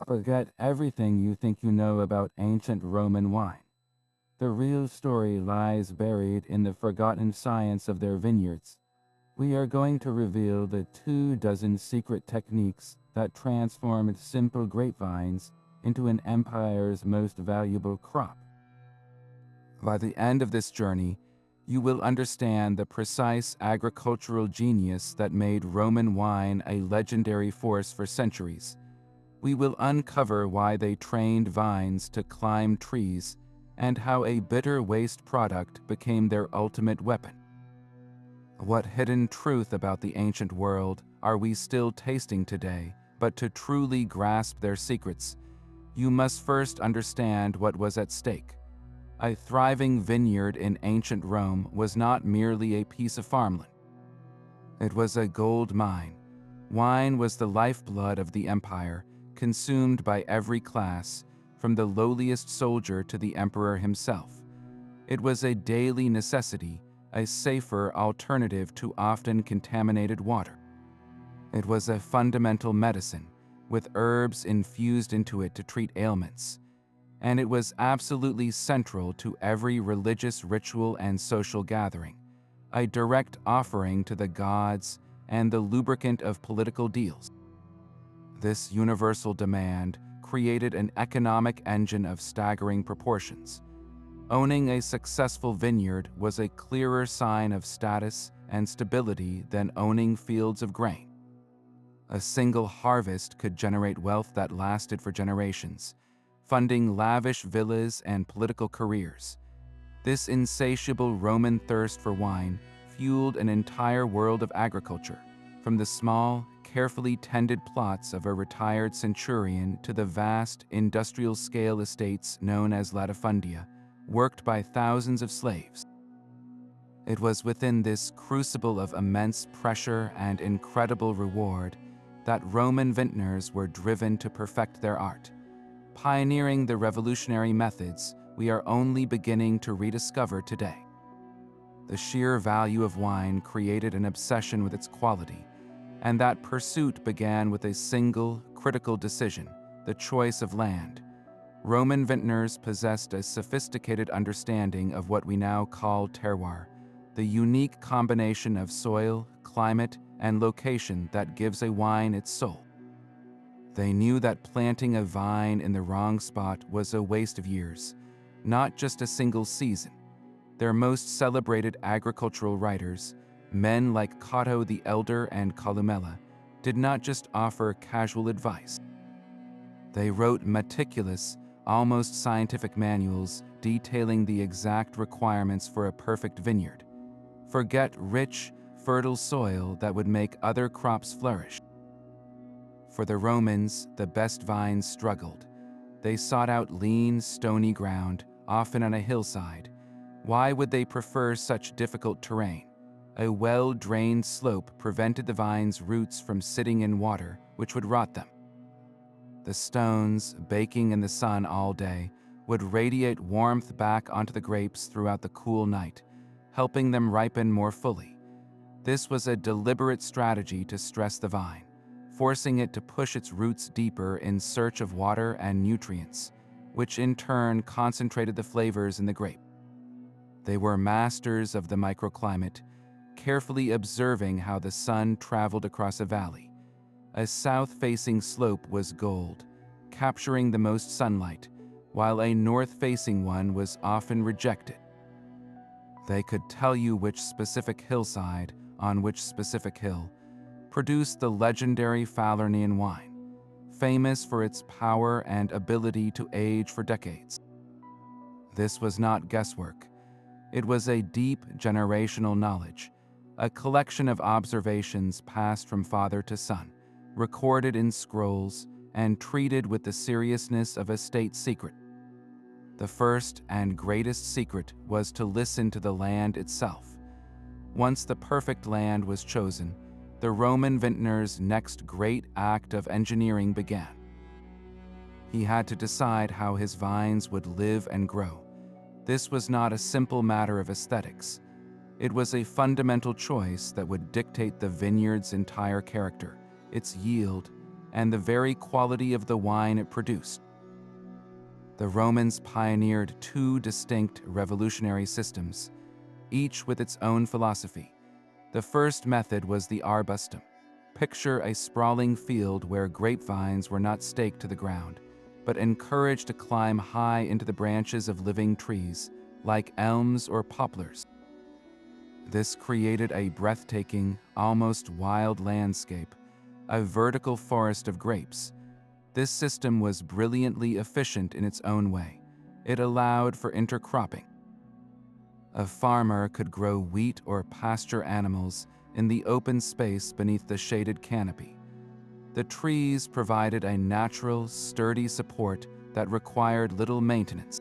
Forget everything you think you know about ancient Roman wine. The real story lies buried in the forgotten science of their vineyards. We are going to reveal the 24 secret techniques that transformed simple grapevines into an empire's most valuable crop. By the end of this journey, you will understand the precise agricultural genius that made Roman wine a legendary force for centuries. We will uncover why they trained vines to climb trees and how a bitter waste product became their ultimate weapon. What hidden truth about the ancient world are we still tasting today? But to truly grasp their secrets, you must first understand what was at stake. A thriving vineyard in ancient Rome was not merely a piece of farmland. It was a gold mine. Wine was the lifeblood of the empire, consumed by every class, from the lowliest soldier to the emperor himself. It was a daily necessity, a safer alternative to often contaminated water. It was a fundamental medicine, with herbs infused into it to treat ailments. And it was absolutely central to every religious ritual and social gathering, a direct offering to the gods and the lubricant of political deals. This universal demand created an economic engine of staggering proportions. Owning a successful vineyard was a clearer sign of status and stability than owning fields of grain. A single harvest could generate wealth that lasted for generations, funding lavish villas and political careers. This insatiable Roman thirst for wine fueled an entire world of agriculture, from the small, carefully tended plots of a retired centurion to the vast, industrial-scale estates known as latifundia, worked by thousands of slaves. It was within this crucible of immense pressure and incredible reward that Roman vintners were driven to perfect their art. Pioneering the revolutionary methods we are only beginning to rediscover today. The sheer value of wine created an obsession with its quality, and that pursuit began with a single, critical decision: the choice of land. Roman vintners possessed a sophisticated understanding of what we now call terroir, the unique combination of soil, climate, and location that gives a wine its soul. They knew that planting a vine in the wrong spot was a waste of years, not just a single season. Their most celebrated agricultural writers, men like Cato the Elder and Columella, did not just offer casual advice. They wrote meticulous, almost scientific manuals detailing the exact requirements for a perfect vineyard. Forget rich, fertile soil that would make other crops flourish. For the Romans, the best vines struggled. They sought out lean, stony ground, often on a hillside. Why would they prefer such difficult terrain? A well-drained slope prevented the vine's roots from sitting in water, which would rot them. The stones, baking in the sun all day, would radiate warmth back onto the grapes throughout the cool night, helping them ripen more fully. This was a deliberate strategy to stress the vine, forcing it to push its roots deeper in search of water and nutrients, which in turn concentrated the flavors in the grape. They were masters of the microclimate, carefully observing how the sun traveled across a valley. A south-facing slope was gold, capturing the most sunlight, while a north-facing one was often rejected. They could tell you which specific hillside, on which specific hill, produced the legendary Falernian wine, famous for its power and ability to age for decades. This was not guesswork. It was a deep generational knowledge, a collection of observations passed from father to son, recorded in scrolls, and treated with the seriousness of a state secret. The first and greatest secret was to listen to the land itself. Once the perfect land was chosen, the Roman vintner's next great act of engineering began. He had to decide how his vines would live and grow. This was not a simple matter of aesthetics. It was a fundamental choice that would dictate the vineyard's entire character, its yield, and the very quality of the wine it produced. The Romans pioneered two distinct revolutionary systems, each with its own philosophy. The first method was the arbustum. Picture a sprawling field where grapevines were not staked to the ground, but encouraged to climb high into the branches of living trees, like elms or poplars. This created a breathtaking, almost wild landscape, a vertical forest of grapes. This system was brilliantly efficient in its own way. It allowed for intercropping. A farmer could grow wheat or pasture animals in the open space beneath the shaded canopy. The trees provided a natural, sturdy support that required little maintenance.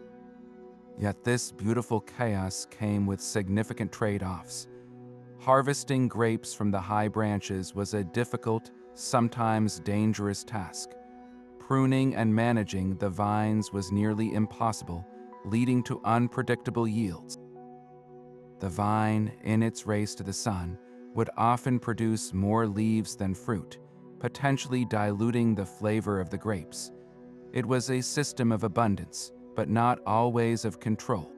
Yet this beautiful chaos came with significant trade-offs. Harvesting grapes from the high branches was a difficult, sometimes dangerous task. Pruning and managing the vines was nearly impossible, leading to unpredictable yields. The vine, in its race to the sun, would often produce more leaves than fruit, potentially diluting the flavor of the grapes. It was a system of abundance, but not always of control.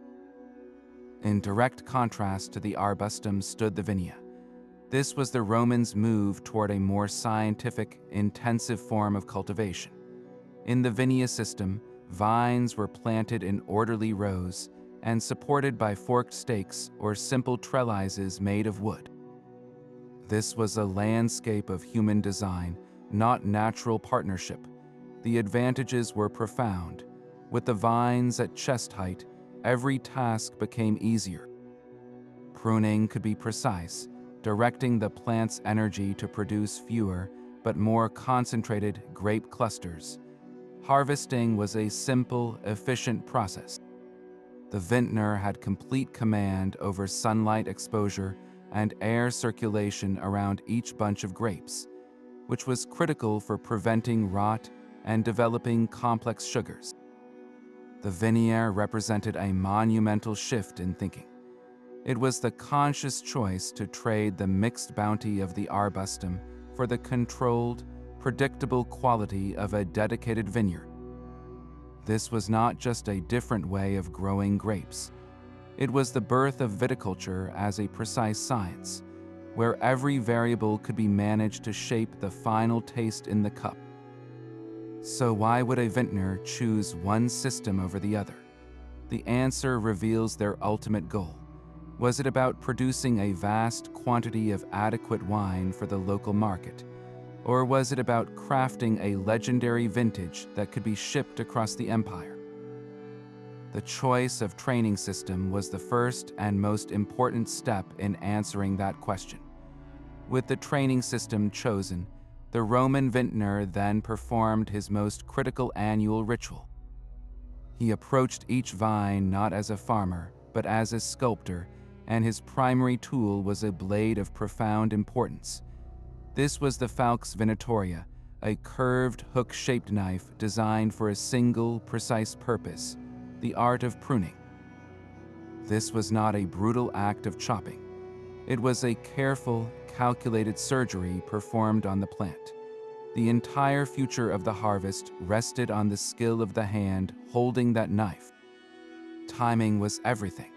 In direct contrast to the arbustum stood the vinea. This was the Romans' move toward a more scientific, intensive form of cultivation. In the vinea system, vines were planted in orderly rows and supported by forked stakes or simple trellises made of wood. This was a landscape of human design, not natural partnership. The advantages were profound. With the vines at chest height, every task became easier. Pruning could be precise, directing the plant's energy to produce fewer but more concentrated grape clusters. Harvesting was a simple, efficient process. The vintner had complete command over sunlight exposure and air circulation around each bunch of grapes, which was critical for preventing rot and developing complex sugars. The vineyard represented a monumental shift in thinking. It was the conscious choice to trade the mixed bounty of the arbustum for the controlled, predictable quality of a dedicated vineyard. This was not just a different way of growing grapes. It was the birth of viticulture as a precise science, where every variable could be managed to shape the final taste in the cup. So why would a vintner choose one system over the other? The answer reveals their ultimate goal. Was it about producing a vast quantity of adequate wine for the local market? Or was it about crafting a legendary vintage that could be shipped across the empire? The choice of training system was the first and most important step in answering that question. With the training system chosen, the Roman vintner then performed his most critical annual ritual. He approached each vine not as a farmer, but as a sculptor, and his primary tool was a blade of profound importance. This was the Falx Venatoria, a curved, hook-shaped knife designed for a single, precise purpose, the art of pruning. This was not a brutal act of chopping. It was a careful, calculated surgery performed on the plant. The entire future of the harvest rested on the skill of the hand holding that knife. Timing was everything.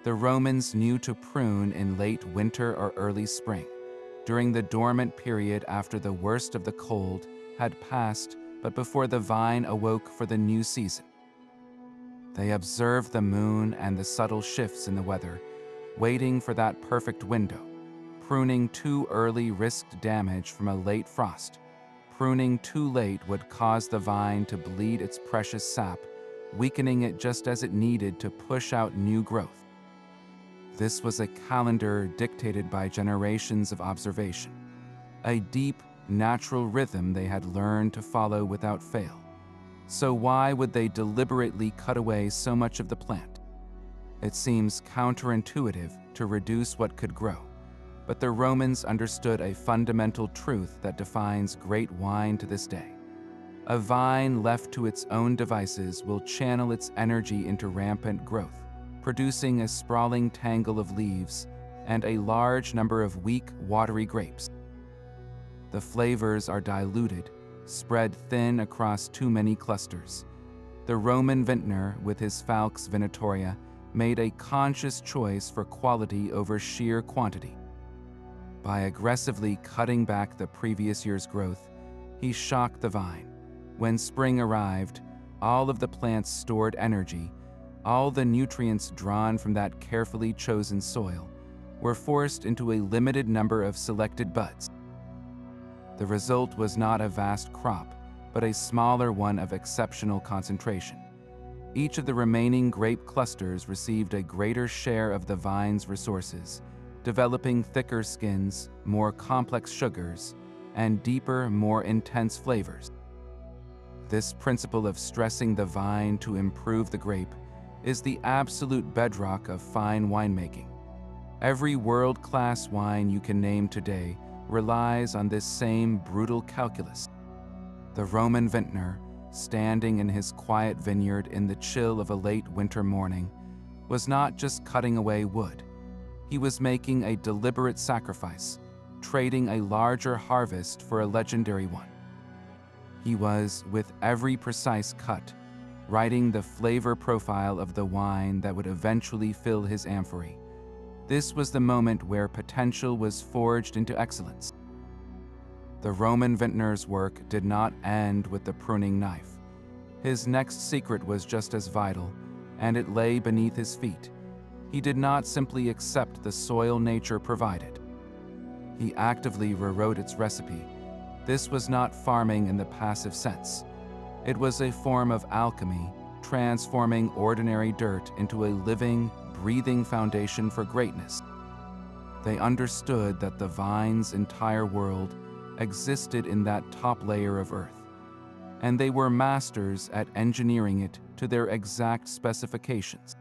The Romans knew to prune in late winter or early spring, during the dormant period after the worst of the cold had passed, but before the vine awoke for the new season. They observed the moon and the subtle shifts in the weather, waiting for that perfect window. Pruning too early risked damage from a late frost. Pruning too late would cause the vine to bleed its precious sap, weakening it just as it needed to push out new growth. This was a calendar dictated by generations of observation, a deep, natural rhythm they had learned to follow without fail. So why would they deliberately cut away so much of the plant? It seems counterintuitive to reduce what could grow, but the Romans understood a fundamental truth that defines great wine to this day. A vine left to its own devices will channel its energy into rampant growth, producing a sprawling tangle of leaves and a large number of weak, watery grapes. The flavors are diluted, spread thin across too many clusters. The Roman vintner, with his Falx Venatoria, made a conscious choice for quality over sheer quantity. By aggressively cutting back the previous year's growth, he shocked the vine. When spring arrived, all of the plant's stored energy, all the nutrients drawn from that carefully chosen soil, were forced into a limited number of selected buds. The result was not a vast crop, but a smaller one of exceptional concentration. Each of the remaining grape clusters received a greater share of the vine's resources, developing thicker skins, more complex sugars, and deeper, more intense flavors. This principle of stressing the vine to improve the grape is the absolute bedrock of fine winemaking. Every world-class wine you can name today relies on this same brutal calculus. The Roman vintner, standing in his quiet vineyard in the chill of a late winter morning, was not just cutting away wood. He was making a deliberate sacrifice, trading a larger harvest for a legendary one. He was, with every precise cut, writing the flavor profile of the wine that would eventually fill his amphory. This was the moment where potential was forged into excellence. The Roman vintner's work did not end with the pruning knife. His next secret was just as vital, and it lay beneath his feet. He did not simply accept the soil nature provided. He actively rewrote its recipe. This was not farming in the passive sense. It was a form of alchemy, transforming ordinary dirt into a living, breathing foundation for greatness. They understood that the vine's entire world existed in that top layer of earth, and they were masters at engineering it to their exact specifications.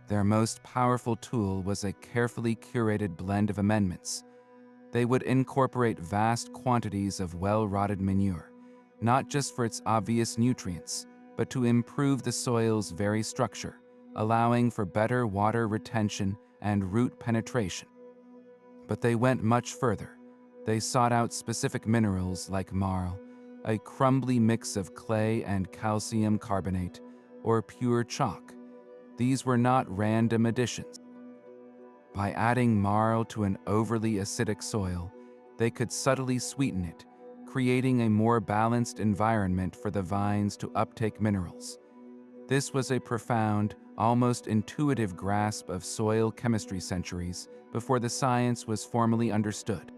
Their most powerful tool was a carefully curated blend of amendments. They would incorporate vast quantities of well-rotted manure, not just for its obvious nutrients, but to improve the soil's very structure, allowing for better water retention and root penetration. But they went much further. They sought out specific minerals like marl, a crumbly mix of clay and calcium carbonate, or pure chalk. These were not random additions. By adding marl to an overly acidic soil, they could subtly sweeten it, creating a more balanced environment for the vines to uptake minerals. This was a profound, almost intuitive grasp of soil chemistry centuries before the science was formally understood.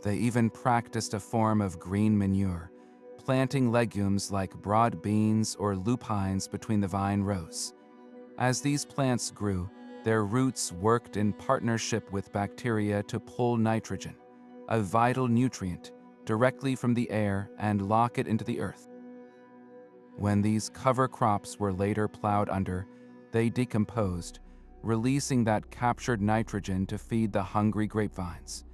They even practiced a form of green manure, planting legumes like broad beans or lupines between the vine rows. As these plants grew, their roots worked in partnership with bacteria to pull nitrogen, a vital nutrient, directly from the air and lock it into the earth. When these cover crops were later plowed under, they decomposed, releasing that captured nitrogen to feed the hungry grapevines.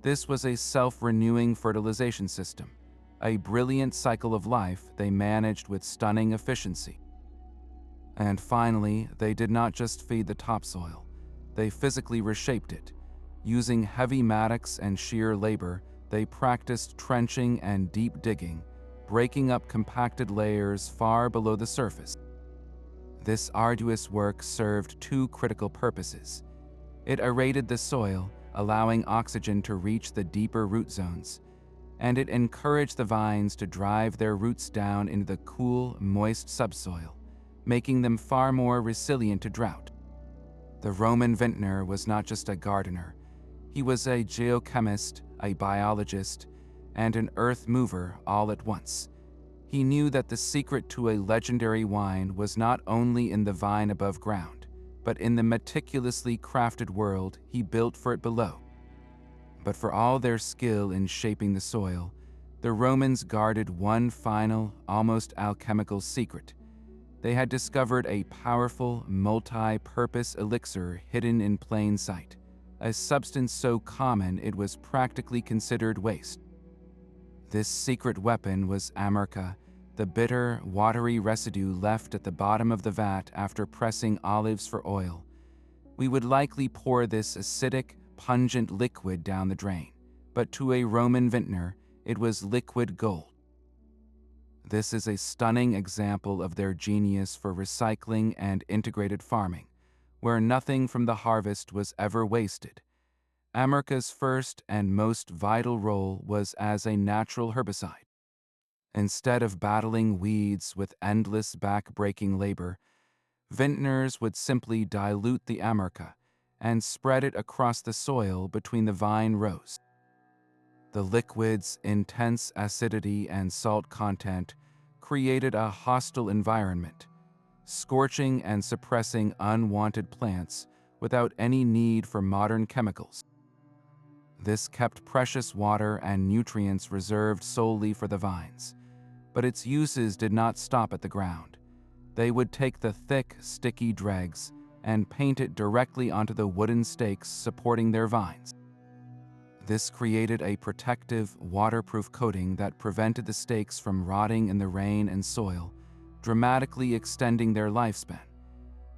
This was a self-renewing fertilization system, a brilliant cycle of life they managed with stunning efficiency. And finally, they did not just feed the topsoil, they physically reshaped it. Using heavy mattocks and sheer labor, they practiced trenching and deep digging, breaking up compacted layers far below the surface. This arduous work served two critical purposes. It aerated the soil, allowing oxygen to reach the deeper root zones, and it encouraged the vines to drive their roots down into the cool, moist subsoil, making them far more resilient to drought. The Roman vintner was not just a gardener. He was a geochemist, a biologist, and an earth mover all at once. He knew that the secret to a legendary wine was not only in the vine above ground, but in the meticulously crafted world he built for it below. But for all their skill in shaping the soil, the Romans guarded one final, almost alchemical secret. They had discovered a powerful, multi-purpose elixir hidden in plain sight, a substance so common it was practically considered waste. This secret weapon was amurca, the bitter, watery residue left at the bottom of the vat after pressing olives for oil. We would likely pour this acidic, pungent liquid down the drain, but to a Roman vintner, it was liquid gold. This is a stunning example of their genius for recycling and integrated farming, where nothing from the harvest was ever wasted. Amurca's first and most vital role was as a natural herbicide. Instead of battling weeds with endless back-breaking labor, vintners would simply dilute the amurca and spread it across the soil between the vine rows. The liquid's intense acidity and salt content created a hostile environment, scorching and suppressing unwanted plants without any need for modern chemicals. This kept precious water and nutrients reserved solely for the vines, but its uses did not stop at the ground. They would take the thick, sticky dregs and paint it directly onto the wooden stakes supporting their vines. This created a protective, waterproof coating that prevented the stakes from rotting in the rain and soil, dramatically extending their lifespan.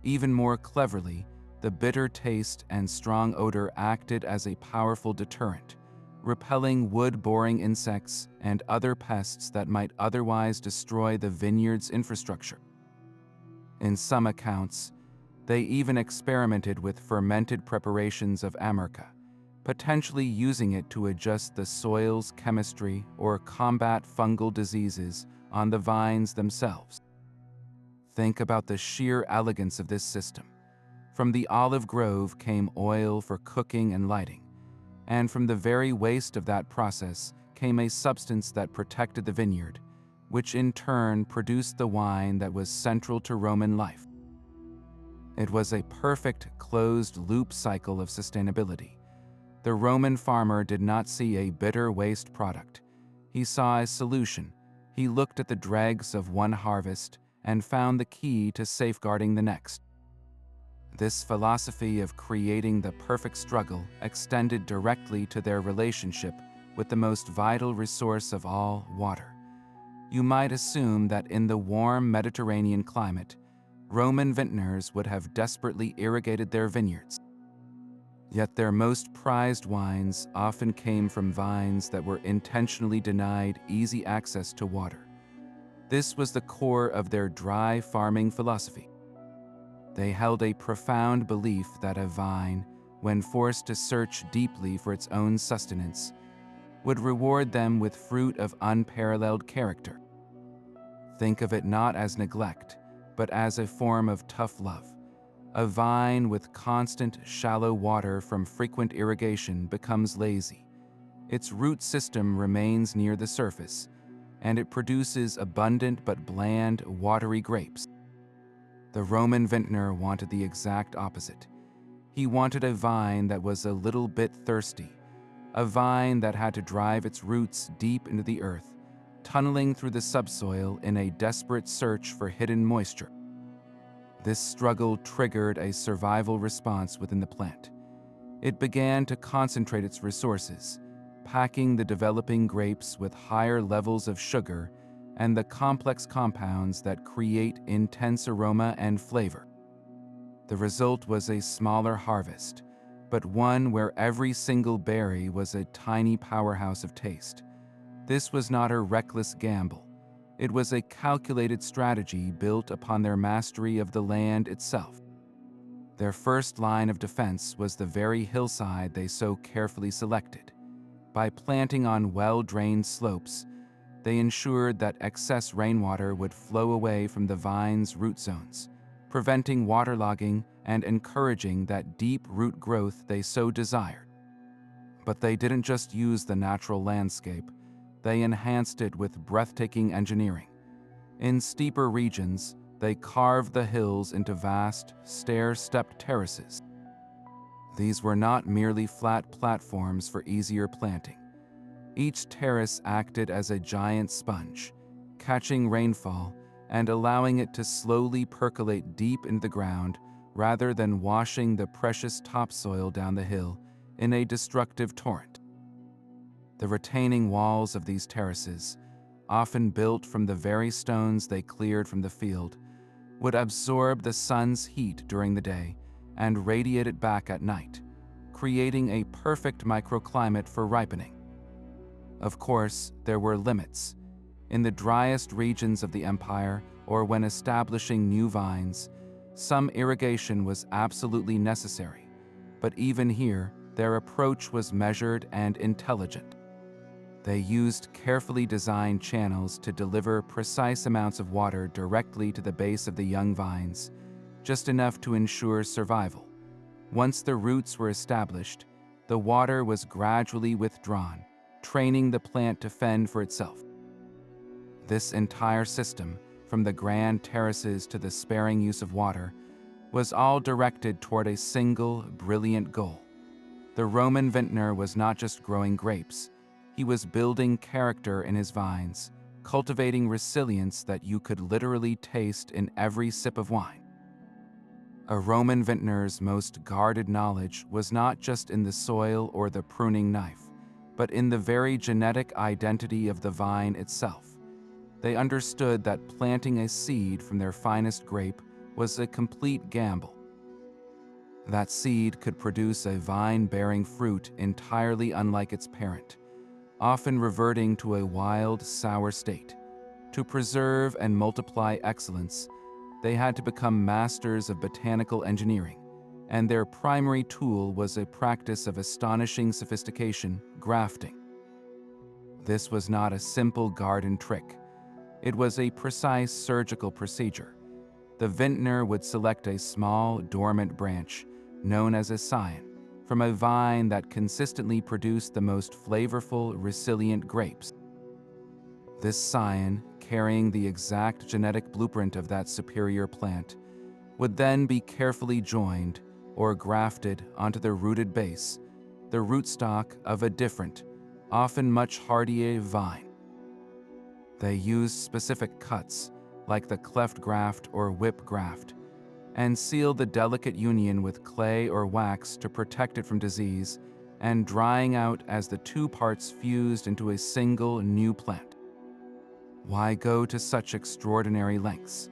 Even more cleverly, the bitter taste and strong odor acted as a powerful deterrent, repelling wood-boring insects and other pests that might otherwise destroy the vineyard's infrastructure. In some accounts, they even experimented with fermented preparations of amurca, potentially using it to adjust the soil's chemistry or combat fungal diseases on the vines themselves. Think about the sheer elegance of this system. From the olive grove came oil for cooking and lighting, and from the very waste of that process came a substance that protected the vineyard, which in turn produced the wine that was central to Roman life. It was a perfect closed-loop cycle of sustainability. The Roman farmer did not see a bitter waste product. He saw a solution. He looked at the dregs of one harvest and found the key to safeguarding the next. This philosophy of creating the perfect struggle extended directly to their relationship with the most vital resource of all, water. You might assume that in the warm Mediterranean climate, Roman vintners would have desperately irrigated their vineyards. Yet their most prized wines often came from vines that were intentionally denied easy access to water. This was the core of their dry farming philosophy. They held a profound belief that a vine, when forced to search deeply for its own sustenance, would reward them with fruit of unparalleled character. Think of it not as neglect, but as a form of tough love. A vine with constant, shallow water from frequent irrigation becomes lazy. Its root system remains near the surface, and it produces abundant but bland, watery grapes. The Roman vintner wanted the exact opposite. He wanted a vine that was a little bit thirsty, a vine that had to drive its roots deep into the earth, tunneling through the subsoil in a desperate search for hidden moisture. This struggle triggered a survival response within the plant. It began to concentrate its resources, packing the developing grapes with higher levels of sugar and the complex compounds that create intense aroma and flavor. The result was a smaller harvest, but one where every single berry was a tiny powerhouse of taste. This was not a reckless gamble. It was a calculated strategy built upon their mastery of the land itself. Their first line of defense was the very hillside they so carefully selected. By planting on well-drained slopes, they ensured that excess rainwater would flow away from the vine's root zones, preventing waterlogging and encouraging that deep root growth they so desired. But they didn't just use the natural landscape, they enhanced it with breathtaking engineering. In steeper regions, they carved the hills into vast, stair-stepped terraces. These were not merely flat platforms for easier planting. Each terrace acted as a giant sponge, catching rainfall and allowing it to slowly percolate deep into the ground rather than washing the precious topsoil down the hill in a destructive torrent. The retaining walls of these terraces, often built from the very stones they cleared from the field, would absorb the sun's heat during the day and radiate it back at night, creating a perfect microclimate for ripening. Of course, there were limits. In the driest regions of the empire, or when establishing new vines, some irrigation was absolutely necessary, but even here, their approach was measured and intelligent. They used carefully designed channels to deliver precise amounts of water directly to the base of the young vines, just enough to ensure survival. Once the roots were established, the water was gradually withdrawn, training the plant to fend for itself. This entire system, from the grand terraces to the sparing use of water, was all directed toward a single, brilliant goal. The Roman vintner was not just growing grapes, he was building character in his vines, cultivating resilience that you could literally taste in every sip of wine. A Roman vintner's most guarded knowledge was not just in the soil or the pruning knife, but in the very genetic identity of the vine itself. They understood that planting a seed from their finest grape was a complete gamble. That seed could produce a vine-bearing fruit entirely unlike its parent, often reverting to a wild, sour state. To preserve and multiply excellence, they had to become masters of botanical engineering, and their primary tool was a practice of astonishing sophistication, grafting. This was not a simple garden trick. It was a precise surgical procedure. The vintner would select a small, dormant branch, known as a scion, from a vine that consistently produced the most flavorful, resilient grapes. This scion, carrying the exact genetic blueprint of that superior plant, would then be carefully joined or grafted onto the rooted base, the rootstock of a different, often much hardier vine. They used specific cuts, like the cleft graft or whip graft, and sealed the delicate union with clay or wax to protect it from disease and drying out as the two parts fused into a single new plant. Why go to such extraordinary lengths?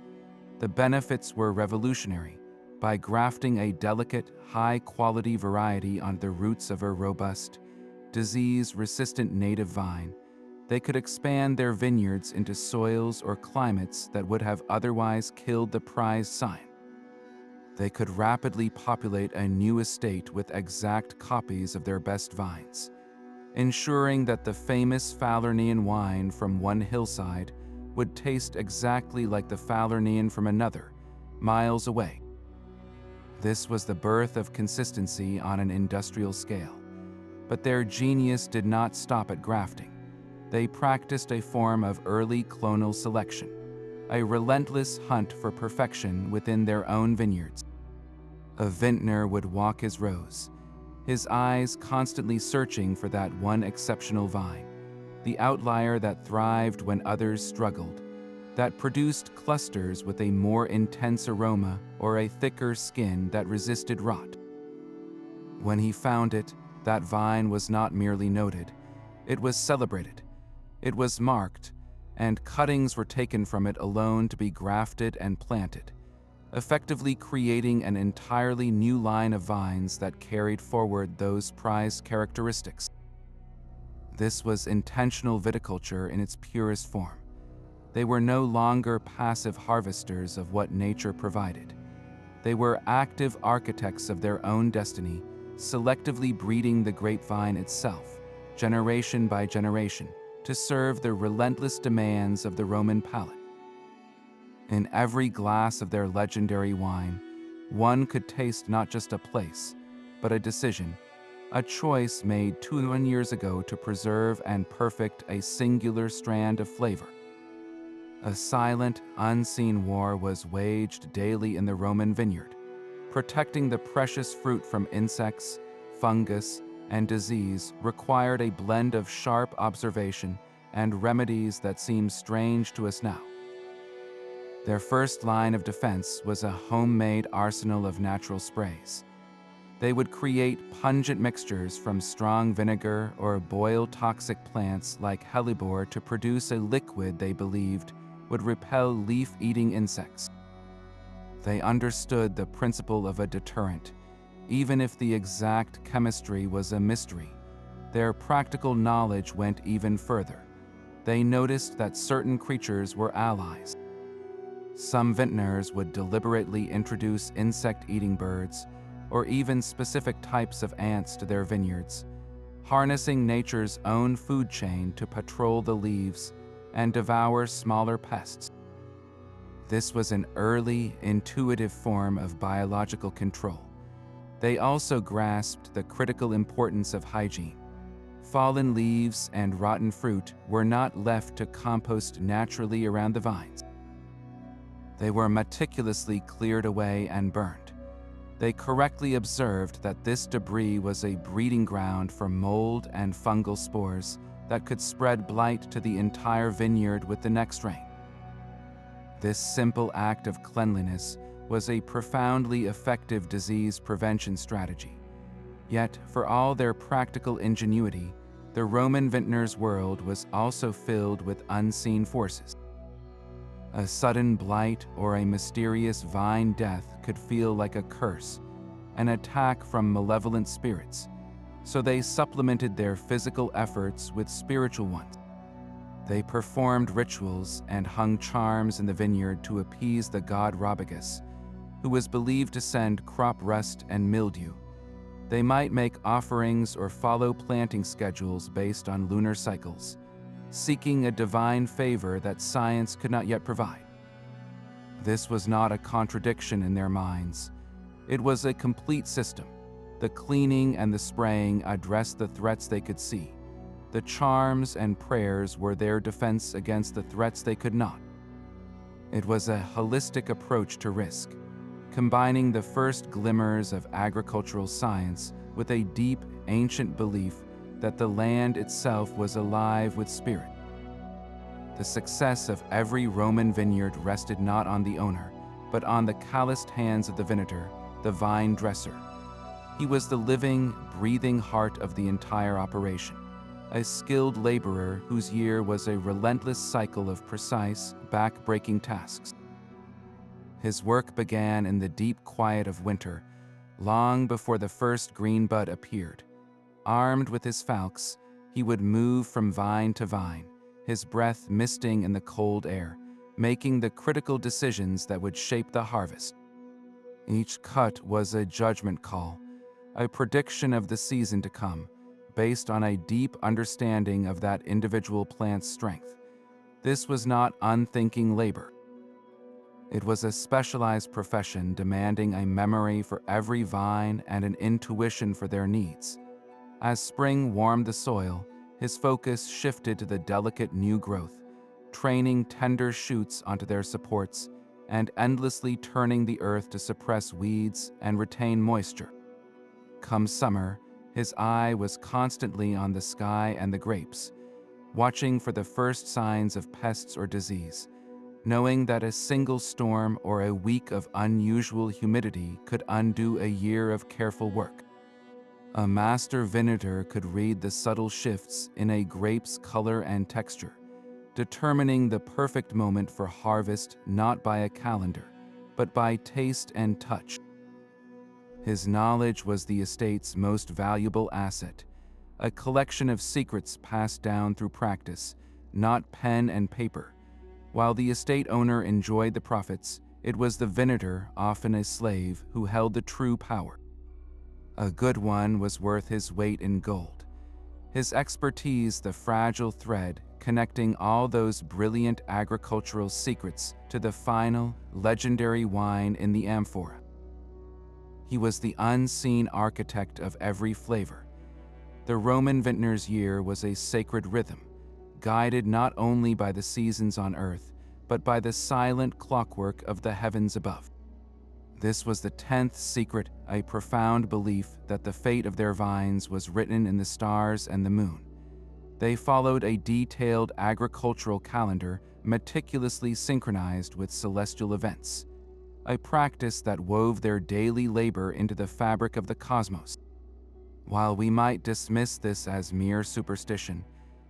The benefits were revolutionary. By grafting a delicate, high-quality variety on the roots of a robust, disease-resistant native vine, they could expand their vineyards into soils or climates that would have otherwise killed the prized scion. They could rapidly populate a new estate with exact copies of their best vines, ensuring that the famous Falernian wine from one hillside would taste exactly like the Falernian from another, miles away. This was the birth of consistency on an industrial scale. But their genius did not stop at grafting. They practiced a form of early clonal selection, a relentless hunt for perfection within their own vineyards. A vintner would walk his rows, his eyes constantly searching for that one exceptional vine, the outlier that thrived when others struggled, that produced clusters with a more intense aroma or a thicker skin that resisted rot. When he found it, that vine was not merely noted, it was celebrated. It was marked, and cuttings were taken from it alone to be grafted and planted, effectively creating an entirely new line of vines that carried forward those prized characteristics. This was intentional viticulture in its purest form. They were no longer passive harvesters of what nature provided. They were active architects of their own destiny, selectively breeding the grapevine itself, generation by generation, to serve the relentless demands of the Roman palate. In every glass of their legendary wine, one could taste not just a place, but a decision, a choice made 200 years ago to preserve and perfect a singular strand of flavor. A silent, unseen war was waged daily in the Roman vineyard, protecting the precious fruit from insects, fungus, and disease required a blend of sharp observation and remedies that seem strange to us now. Their first line of defense was a homemade arsenal of natural sprays. They would create pungent mixtures from strong vinegar or boil toxic plants like hellebore to produce a liquid they believed would repel leaf-eating insects. They understood the principle of a deterrent, even if the exact chemistry was a mystery. Their practical knowledge went even further. They noticed that certain creatures were allies. Some vintners would deliberately introduce insect-eating birds or even specific types of ants to their vineyards, harnessing nature's own food chain to patrol the leaves and devour smaller pests. This was an early, intuitive form of biological control. They also grasped the critical importance of hygiene. Fallen leaves and rotten fruit were not left to compost naturally around the vines. They were meticulously cleared away and burned. They correctly observed that this debris was a breeding ground for mold and fungal spores that could spread blight to the entire vineyard with the next rain. This simple act of cleanliness was a profoundly effective disease prevention strategy. Yet, for all their practical ingenuity, the Roman vintner's world was also filled with unseen forces. A sudden blight or a mysterious vine death could feel like a curse, an attack from malevolent spirits, so they supplemented their physical efforts with spiritual ones. They performed rituals and hung charms in the vineyard to appease the god Robagus, who was believed to send crop rust and mildew. They might make offerings or follow planting schedules based on lunar cycles, seeking a divine favor that science could not yet provide. This was not a contradiction in their minds. It was a complete system. The cleaning and the spraying addressed the threats they could see. The charms and prayers were their defense against the threats they could not. It was a holistic approach to risk, combining the first glimmers of agricultural science with a deep, ancient belief that the land itself was alive with spirit. The success of every Roman vineyard rested not on the owner, but on the calloused hands of the vintner, the vine dresser. He was the living, breathing heart of the entire operation, a skilled laborer whose year was a relentless cycle of precise, back-breaking tasks. His work began in the deep quiet of winter, long before the first green bud appeared. Armed with his falx, he would move from vine to vine, his breath misting in the cold air, making the critical decisions that would shape the harvest. Each cut was a judgment call, a prediction of the season to come, based on a deep understanding of that individual plant's strength. This was not unthinking labor. It was a specialized profession demanding a memory for every vine and an intuition for their needs. As spring warmed the soil, his focus shifted to the delicate new growth, training tender shoots onto their supports and endlessly turning the earth to suppress weeds and retain moisture. Come summer, his eye was constantly on the sky and the grapes, watching for the first signs of pests or disease, knowing that a single storm or a week of unusual humidity could undo a year of careful work. A master vineyarder could read the subtle shifts in a grape's color and texture, determining the perfect moment for harvest not by a calendar, but by taste and touch. His knowledge was the estate's most valuable asset, a collection of secrets passed down through practice, not pen and paper. While the estate owner enjoyed the profits, it was the vineyarder, often a slave, who held the true power. A good one was worth his weight in gold. His expertise, the fragile thread connecting all those brilliant agricultural secrets to the final, legendary wine in the amphora. He was the unseen architect of every flavor. The Roman vintner's year was a sacred rhythm, guided not only by the seasons on earth, but by the silent clockwork of the heavens above. This was the 10th secret, a profound belief that the fate of their vines was written in the stars and the moon. They followed a detailed agricultural calendar meticulously synchronized with celestial events, a practice that wove their daily labor into the fabric of the cosmos. While we might dismiss this as mere superstition,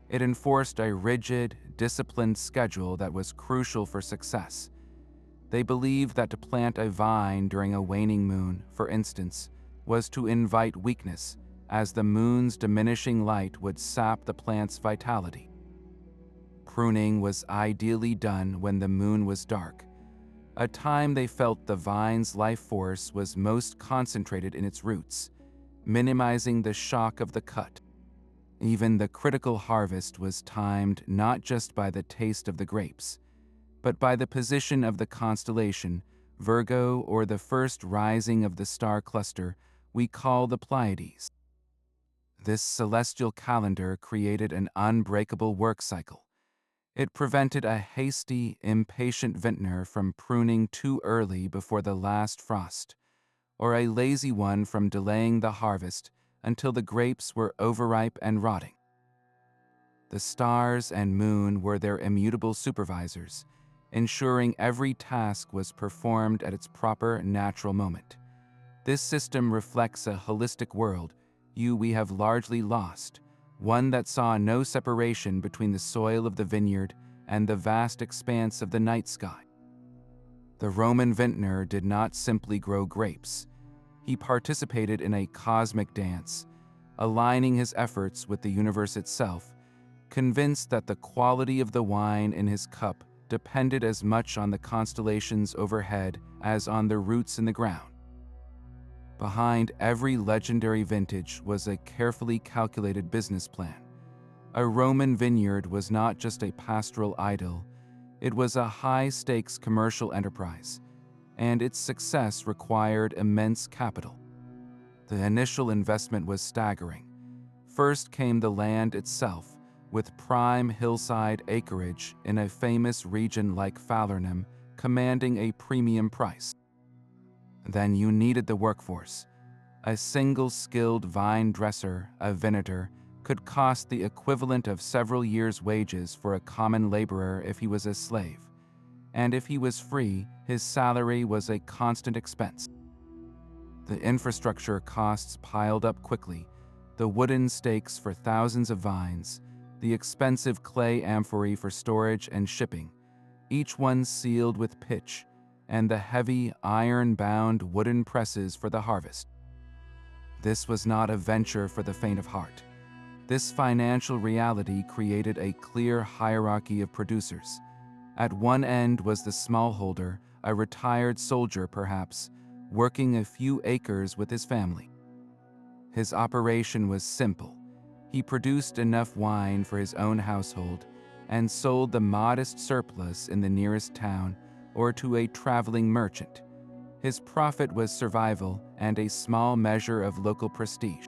it enforced a rigid, disciplined schedule that was crucial for success. They believed that to plant a vine during a waning moon, for instance, was to invite weakness, as the moon's diminishing light would sap the plant's vitality. Pruning was ideally done when the moon was dark, a time they felt the vine's life force was most concentrated in its roots, minimizing the shock of the cut. Even the critical harvest was timed not just by the taste of the grapes, but by the position of the constellation, Virgo, or the first rising of the star cluster we call the Pleiades. This celestial calendar created an unbreakable work cycle. It prevented a hasty, impatient vintner from pruning too early before the last frost, or a lazy one from delaying the harvest until the grapes were overripe and rotting. The stars and moon were their immutable supervisors, ensuring every task was performed at its proper natural moment. This system reflects a holistic world we have largely lost, one that saw no separation between the soil of the vineyard and the vast expanse of the night sky. The Roman vintner did not simply grow grapes. He participated in a cosmic dance, aligning his efforts with the universe itself, convinced that the quality of the wine in his cup depended as much on the constellations overhead as on the roots in the ground. Behind every legendary vintage was a carefully calculated business plan. A Roman vineyard was not just a pastoral idyll, it was a high-stakes commercial enterprise, and its success required immense capital. The initial investment was staggering. First came the land itself, with prime hillside acreage in a famous region like Falernum commanding a premium price. Then you needed the workforce. A single skilled vine dresser, a vinator, could cost the equivalent of several years' wages for a common laborer if he was a slave. And if he was free, his salary was a constant expense. The infrastructure costs piled up quickly, the wooden stakes for thousands of vines, the expensive clay amphorae for storage and shipping, each one sealed with pitch, and the heavy, iron-bound wooden presses for the harvest. This was not a venture for the faint of heart. This financial reality created a clear hierarchy of producers. At one end was the smallholder, a retired soldier perhaps, working a few acres with his family. His operation was simple. He produced enough wine for his own household and sold the modest surplus in the nearest town or to a traveling merchant. His profit was survival and a small measure of local prestige.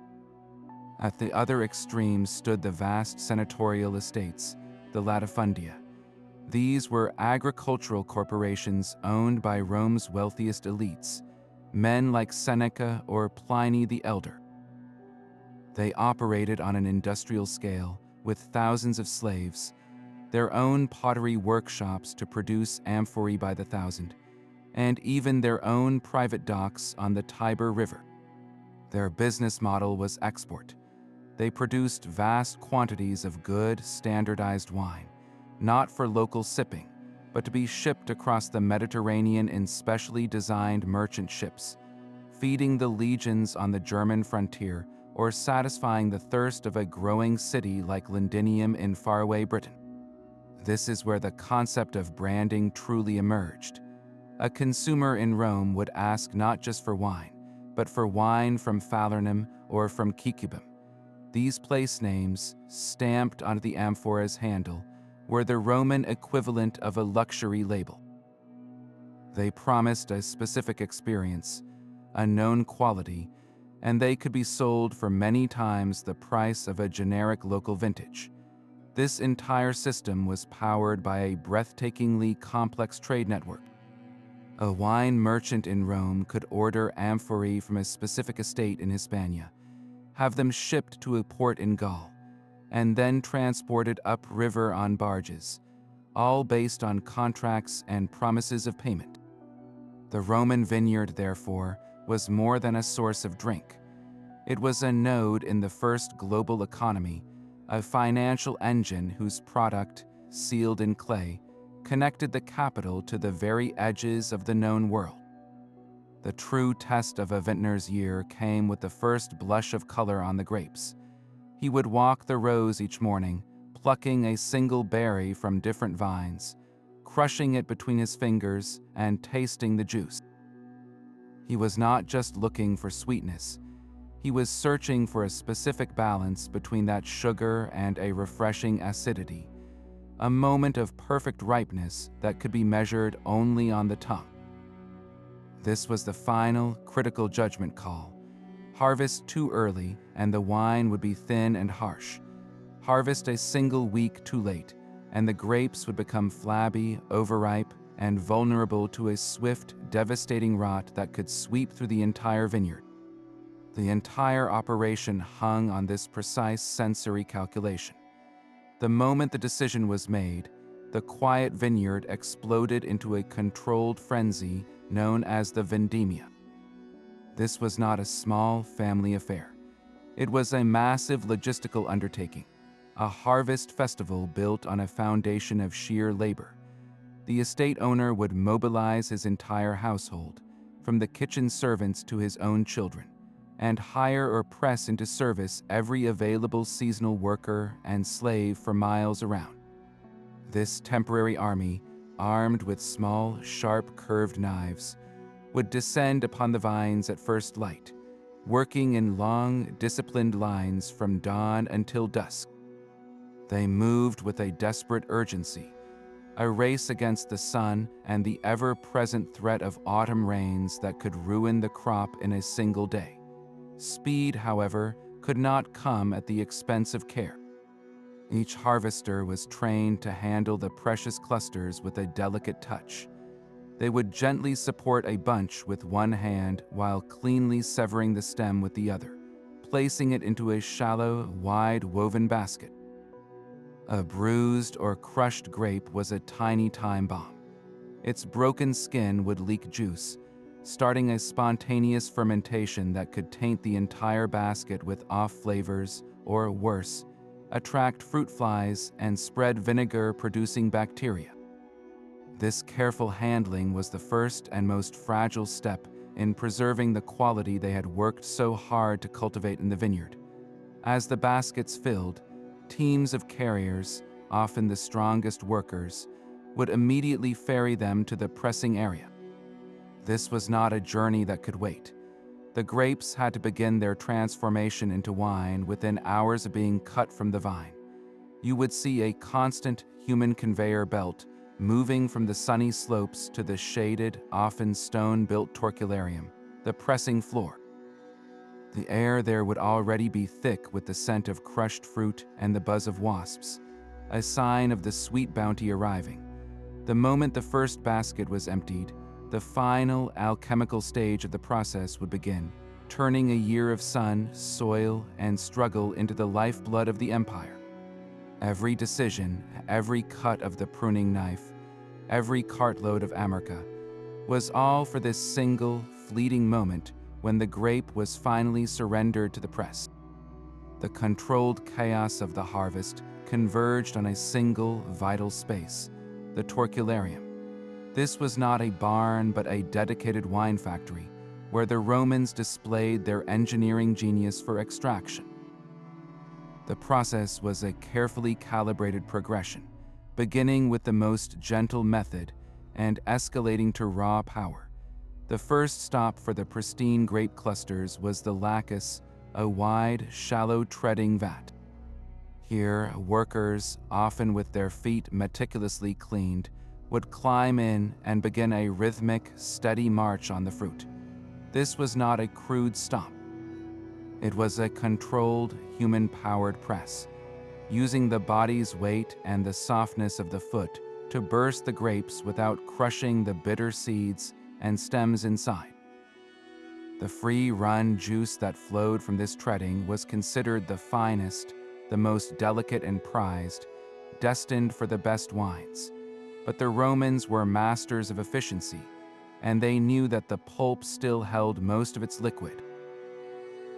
At the other extreme stood the vast senatorial estates, the latifundia. These were agricultural corporations owned by Rome's wealthiest elites, men like Seneca or Pliny the Elder. They operated on an industrial scale, with thousands of slaves, their own pottery workshops to produce amphorae by the thousand, and even their own private docks on the Tiber River. Their business model was export. They produced vast quantities of good, standardized wine, not for local sipping, but to be shipped across the Mediterranean in specially designed merchant ships, feeding the legions on the German frontier or satisfying the thirst of a growing city like Londinium in faraway Britain. This is where the concept of branding truly emerged. A consumer in Rome would ask not just for wine, but for wine from Falernum or from Caecubum. These place names, stamped onto the amphora's handle, were the Roman equivalent of a luxury label. They promised a specific experience, a known quality, and they could be sold for many times the price of a generic local vintage. This entire system was powered by a breathtakingly complex trade network. A wine merchant in Rome could order amphorae from a specific estate in Hispania, have them shipped to a port in Gaul, and then transported upriver on barges, all based on contracts and promises of payment. The Roman vineyard, therefore, was more than a source of drink. It was a node in the first global economy, a financial engine whose product, sealed in clay, connected the capital to the very edges of the known world. The true test of a vintner's year came with the first blush of color on the grapes. He would walk the rows each morning, plucking a single berry from different vines, crushing it between his fingers and tasting the juice. He was not just looking for sweetness. He was searching for a specific balance between that sugar and a refreshing acidity, a moment of perfect ripeness that could be measured only on the tongue. This was the final, critical judgment call. Harvest too early, and the wine would be thin and harsh. Harvest a single week too late, and the grapes would become flabby, overripe, and vulnerable to a swift, devastating rot that could sweep through the entire vineyard. The entire operation hung on this precise sensory calculation. The moment the decision was made, the quiet vineyard exploded into a controlled frenzy known as the vendemmia. This was not a small family affair. It was a massive logistical undertaking, a harvest festival built on a foundation of sheer labor. The estate owner would mobilize his entire household, from the kitchen servants to his own children, and hire or press into service every available seasonal worker and slave for miles around. This temporary army, armed with small, sharp, curved knives, would descend upon the vines at first light, working in long, disciplined lines from dawn until dusk. They moved with a desperate urgency, a race against the sun and the ever-present threat of autumn rains that could ruin the crop in a single day. Speed, however, could not come at the expense of care. Each harvester was trained to handle the precious clusters with a delicate touch. They would gently support a bunch with one hand while cleanly severing the stem with the other, placing it into a shallow, wide woven basket. A bruised or crushed grape was a tiny time bomb. Its broken skin would leak juice, starting a spontaneous fermentation that could taint the entire basket with off flavors, or worse, attract fruit flies and spread vinegar-producing bacteria. This careful handling was the first and most fragile step in preserving the quality they had worked so hard to cultivate in the vineyard. As the baskets filled, teams of carriers, often the strongest workers, would immediately ferry them to the pressing area. This was not a journey that could wait. The grapes had to begin their transformation into wine within hours of being cut from the vine. You would see a constant human conveyor belt moving from the sunny slopes to the shaded, often stone-built torcularium, the pressing floor. The air there would already be thick with the scent of crushed fruit and the buzz of wasps, a sign of the sweet bounty arriving. The moment the first basket was emptied, the final alchemical stage of the process would begin, turning a year of sun, soil, and struggle into the lifeblood of the empire. Every decision, every cut of the pruning knife, every cartload of amurca, was all for this single, fleeting moment when the grape was finally surrendered to the press. The controlled chaos of the harvest converged on a single, vital space, the torcularium. This was not a barn but a dedicated wine factory, where the Romans displayed their engineering genius for extraction. The process was a carefully calibrated progression, beginning with the most gentle method and escalating to raw power. The first stop for the pristine grape clusters was the lacus, a wide, shallow treading vat. Here, workers, often with their feet meticulously cleaned, would climb in and begin a rhythmic, steady march on the fruit. This was not a crude stomp. It was a controlled, human-powered press, using the body's weight and the softness of the foot to burst the grapes without crushing the bitter seeds and stems inside. The free-run juice that flowed from this treading was considered the finest, the most delicate and prized, destined for the best wines. But the Romans were masters of efficiency, and they knew that the pulp still held most of its liquid.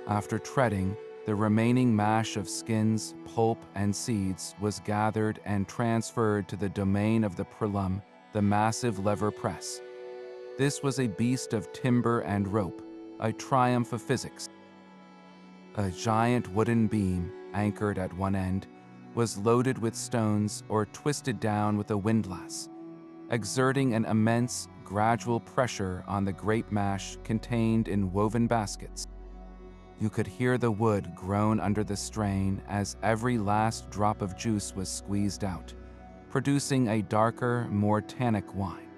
After treading, the remaining mash of skins, pulp, and seeds was gathered and transferred to the domain of the prelum, the massive lever press. This was a beast of timber and rope, a triumph of physics. A giant wooden beam, anchored at one end, was loaded with stones or twisted down with a windlass, exerting an immense, gradual pressure on the grape mash contained in woven baskets. You could hear the wood groan under the strain as every last drop of juice was squeezed out, producing a darker, more tannic wine,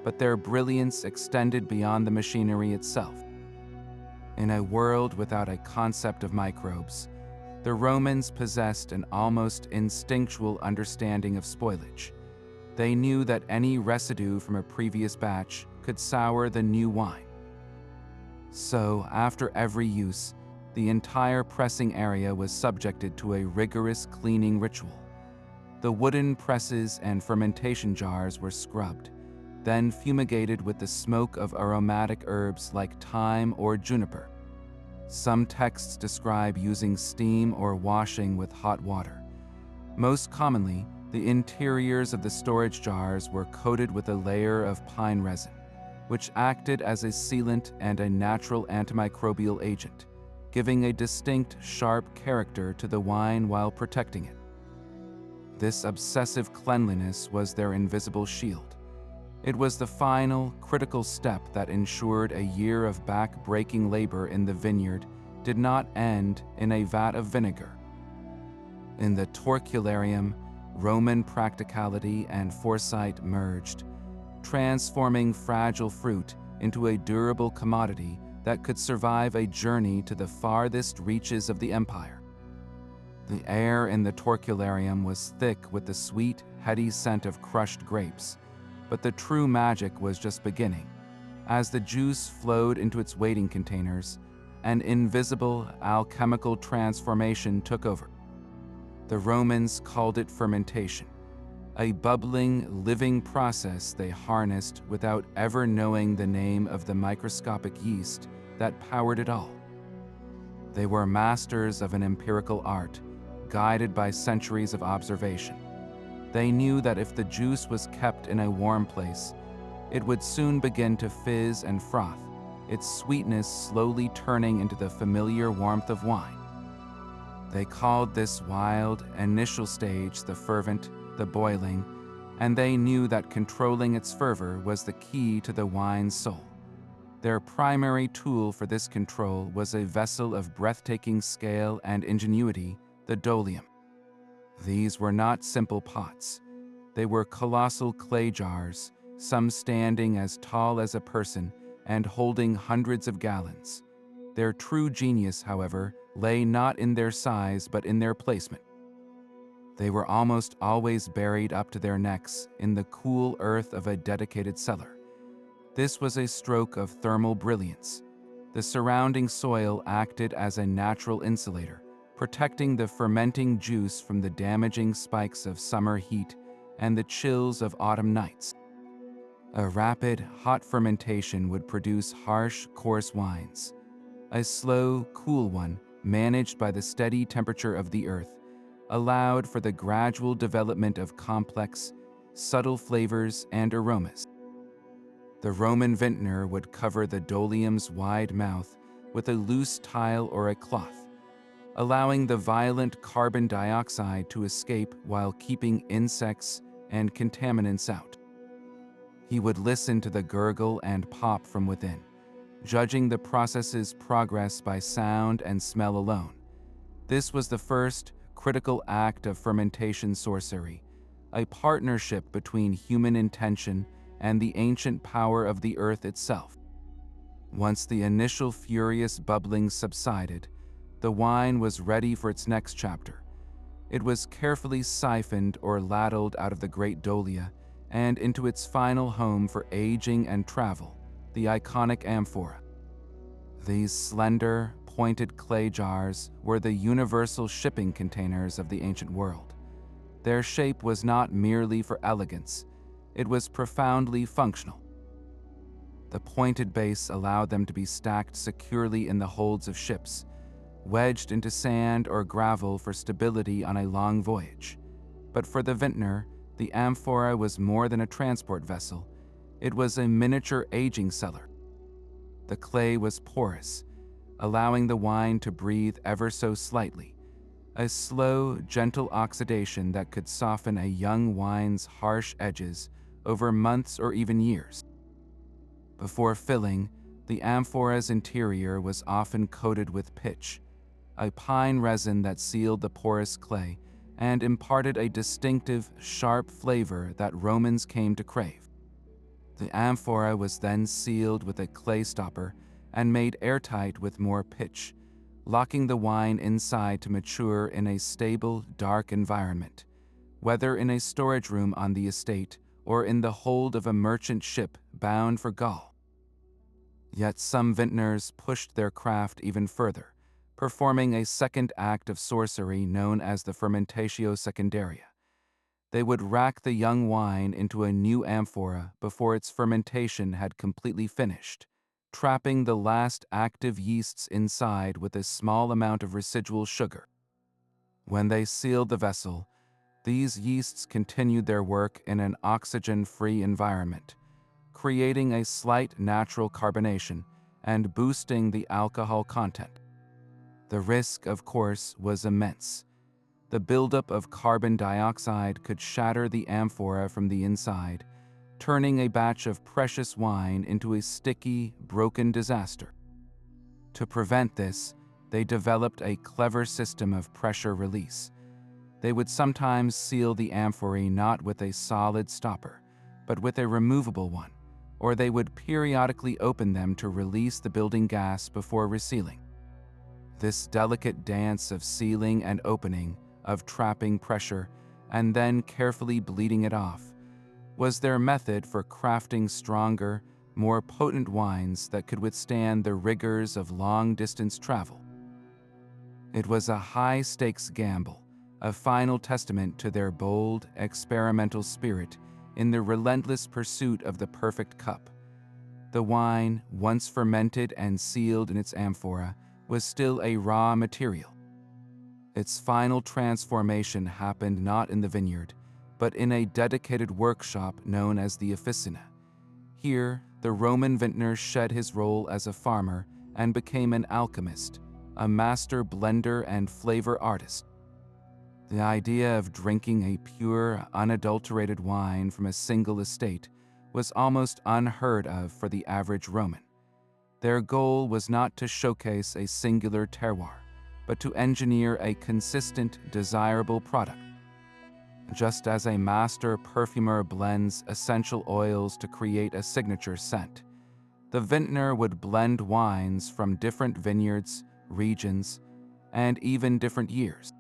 but their brilliance extended beyond the machinery itself. In a world without a concept of microbes, the Romans possessed an almost instinctual understanding of spoilage. They knew that any residue from a previous batch could sour the new wine. So, after every use, the entire pressing area was subjected to a rigorous cleaning ritual. The wooden presses and fermentation jars were scrubbed, then fumigated with the smoke of aromatic herbs like thyme or juniper. Some texts describe using steam or washing with hot water. Most commonly, the interiors of the storage jars were coated with a layer of pine resin, which acted as a sealant and a natural antimicrobial agent, giving a distinct, sharp character to the wine while protecting it. This obsessive cleanliness was their invisible shield. It was the final, critical step that ensured a year of back-breaking labor in the vineyard did not end in a vat of vinegar. In the torcularium, Roman practicality and foresight merged, transforming fragile fruit into a durable commodity that could survive a journey to the farthest reaches of the empire. The air in the torcularium was thick with the sweet, heady scent of crushed grapes, but the true magic was just beginning. As the juice flowed into its waiting containers, an invisible alchemical transformation took over. The Romans called it fermentation, a bubbling, living process they harnessed without ever knowing the name of the microscopic yeast that powered it all. They were masters of an empirical art, guided by centuries of observation. They knew that if the juice was kept in a warm place, it would soon begin to fizz and froth, its sweetness slowly turning into the familiar warmth of wine. They called this wild, initial stage the fervent, the boiling, and they knew that controlling its fervor was the key to the wine's soul. Their primary tool for this control was a vessel of breathtaking scale and ingenuity, the dolium. These were not simple pots. They were colossal clay jars, some standing as tall as a person and holding hundreds of gallons. Their true genius, however, lay not in their size but in their placement. They were almost always buried up to their necks in the cool earth of a dedicated cellar. This was a stroke of thermal brilliance. The surrounding soil acted as a natural insulator, protecting the fermenting juice from the damaging spikes of summer heat and the chills of autumn nights. A rapid, hot fermentation would produce harsh, coarse wines. A slow, cool one, managed by the steady temperature of the earth, allowed for the gradual development of complex, subtle flavors and aromas. The Roman vintner would cover the dolium's wide mouth with a loose tile or a cloth, allowing the violent carbon dioxide to escape while keeping insects and contaminants out. He would listen to the gurgle and pop from within, judging the process's progress by sound and smell alone. This was the first critical act of fermentation sorcery, a partnership between human intention and the ancient power of the earth itself. Once the initial furious bubbling subsided, the wine was ready for its next chapter. It was carefully siphoned or ladled out of the great dolia and into its final home for aging and travel, the iconic amphora. These slender, pointed clay jars were the universal shipping containers of the ancient world. Their shape was not merely for elegance, it was profoundly functional. The pointed base allowed them to be stacked securely in the holds of ships, wedged into sand or gravel for stability on a long voyage. But for the vintner, the amphora was more than a transport vessel. It was a miniature aging cellar. The clay was porous, allowing the wine to breathe ever so slightly, a slow, gentle oxidation that could soften a young wine's harsh edges over months or even years. Before filling, the amphora's interior was often coated with pitch, a pine resin that sealed the porous clay and imparted a distinctive, sharp flavor that Romans came to crave. The amphora was then sealed with a clay stopper and made airtight with more pitch, locking the wine inside to mature in a stable, dark environment, whether in a storage room on the estate or in the hold of a merchant ship bound for Gaul. Yet some vintners pushed their craft even further, performing a second act of sorcery known as the fermentatio secondaria. They would rack the young wine into a new amphora before its fermentation had completely finished, trapping the last active yeasts inside with a small amount of residual sugar. When they sealed the vessel, these yeasts continued their work in an oxygen-free environment, creating a slight natural carbonation and boosting the alcohol content. The risk, of course, was immense. The buildup of carbon dioxide could shatter the amphora from the inside, turning a batch of precious wine into a sticky, broken disaster. To prevent this, they developed a clever system of pressure release. They would sometimes seal the amphorae not with a solid stopper, but with a removable one, or they would periodically open them to release the building gas before resealing. This delicate dance of sealing and opening, of trapping pressure, and then carefully bleeding it off, was their method for crafting stronger, more potent wines that could withstand the rigors of long-distance travel. It was a high-stakes gamble, a final testament to their bold, experimental spirit in the relentless pursuit of the perfect cup. The wine, once fermented and sealed in its amphora, was still a raw material. Its final transformation happened not in the vineyard, but in a dedicated workshop known as the officina. Here, the Roman vintner shed his role as a farmer and became an alchemist, a master blender and flavor artist. The idea of drinking a pure, unadulterated wine from a single estate was almost unheard of for the average Roman. Their goal was not to showcase a singular terroir, but to engineer a consistent, desirable product. Just as a master perfumer blends essential oils to create a signature scent, the vintner would blend wines from different vineyards, regions, and even different years.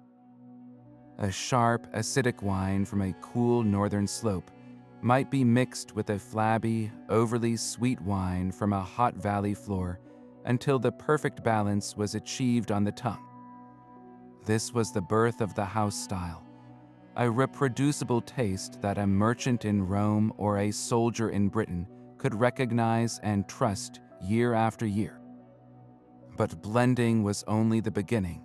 A sharp, acidic wine from a cool northern slope might be mixed with a flabby, overly sweet wine from a hot valley floor until the perfect balance was achieved on the tongue. This was the birth of the house style, a reproducible taste that a merchant in Rome or a soldier in Britain could recognize and trust year after year. But blending was only the beginning.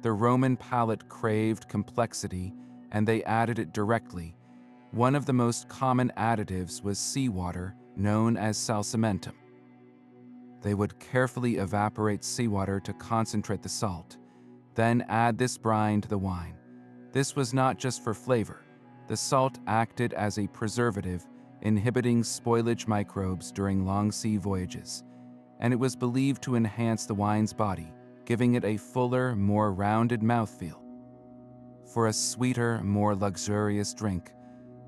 The Roman palate craved complexity, and they added it directly. One of the most common additives was seawater, known as salsamentum. They would carefully evaporate seawater to concentrate the salt, then add this brine to the wine. This was not just for flavor. The salt acted as a preservative, inhibiting spoilage microbes during long sea voyages, and it was believed to enhance the wine's body, giving it a fuller, more rounded mouthfeel. For a sweeter, more luxurious drink,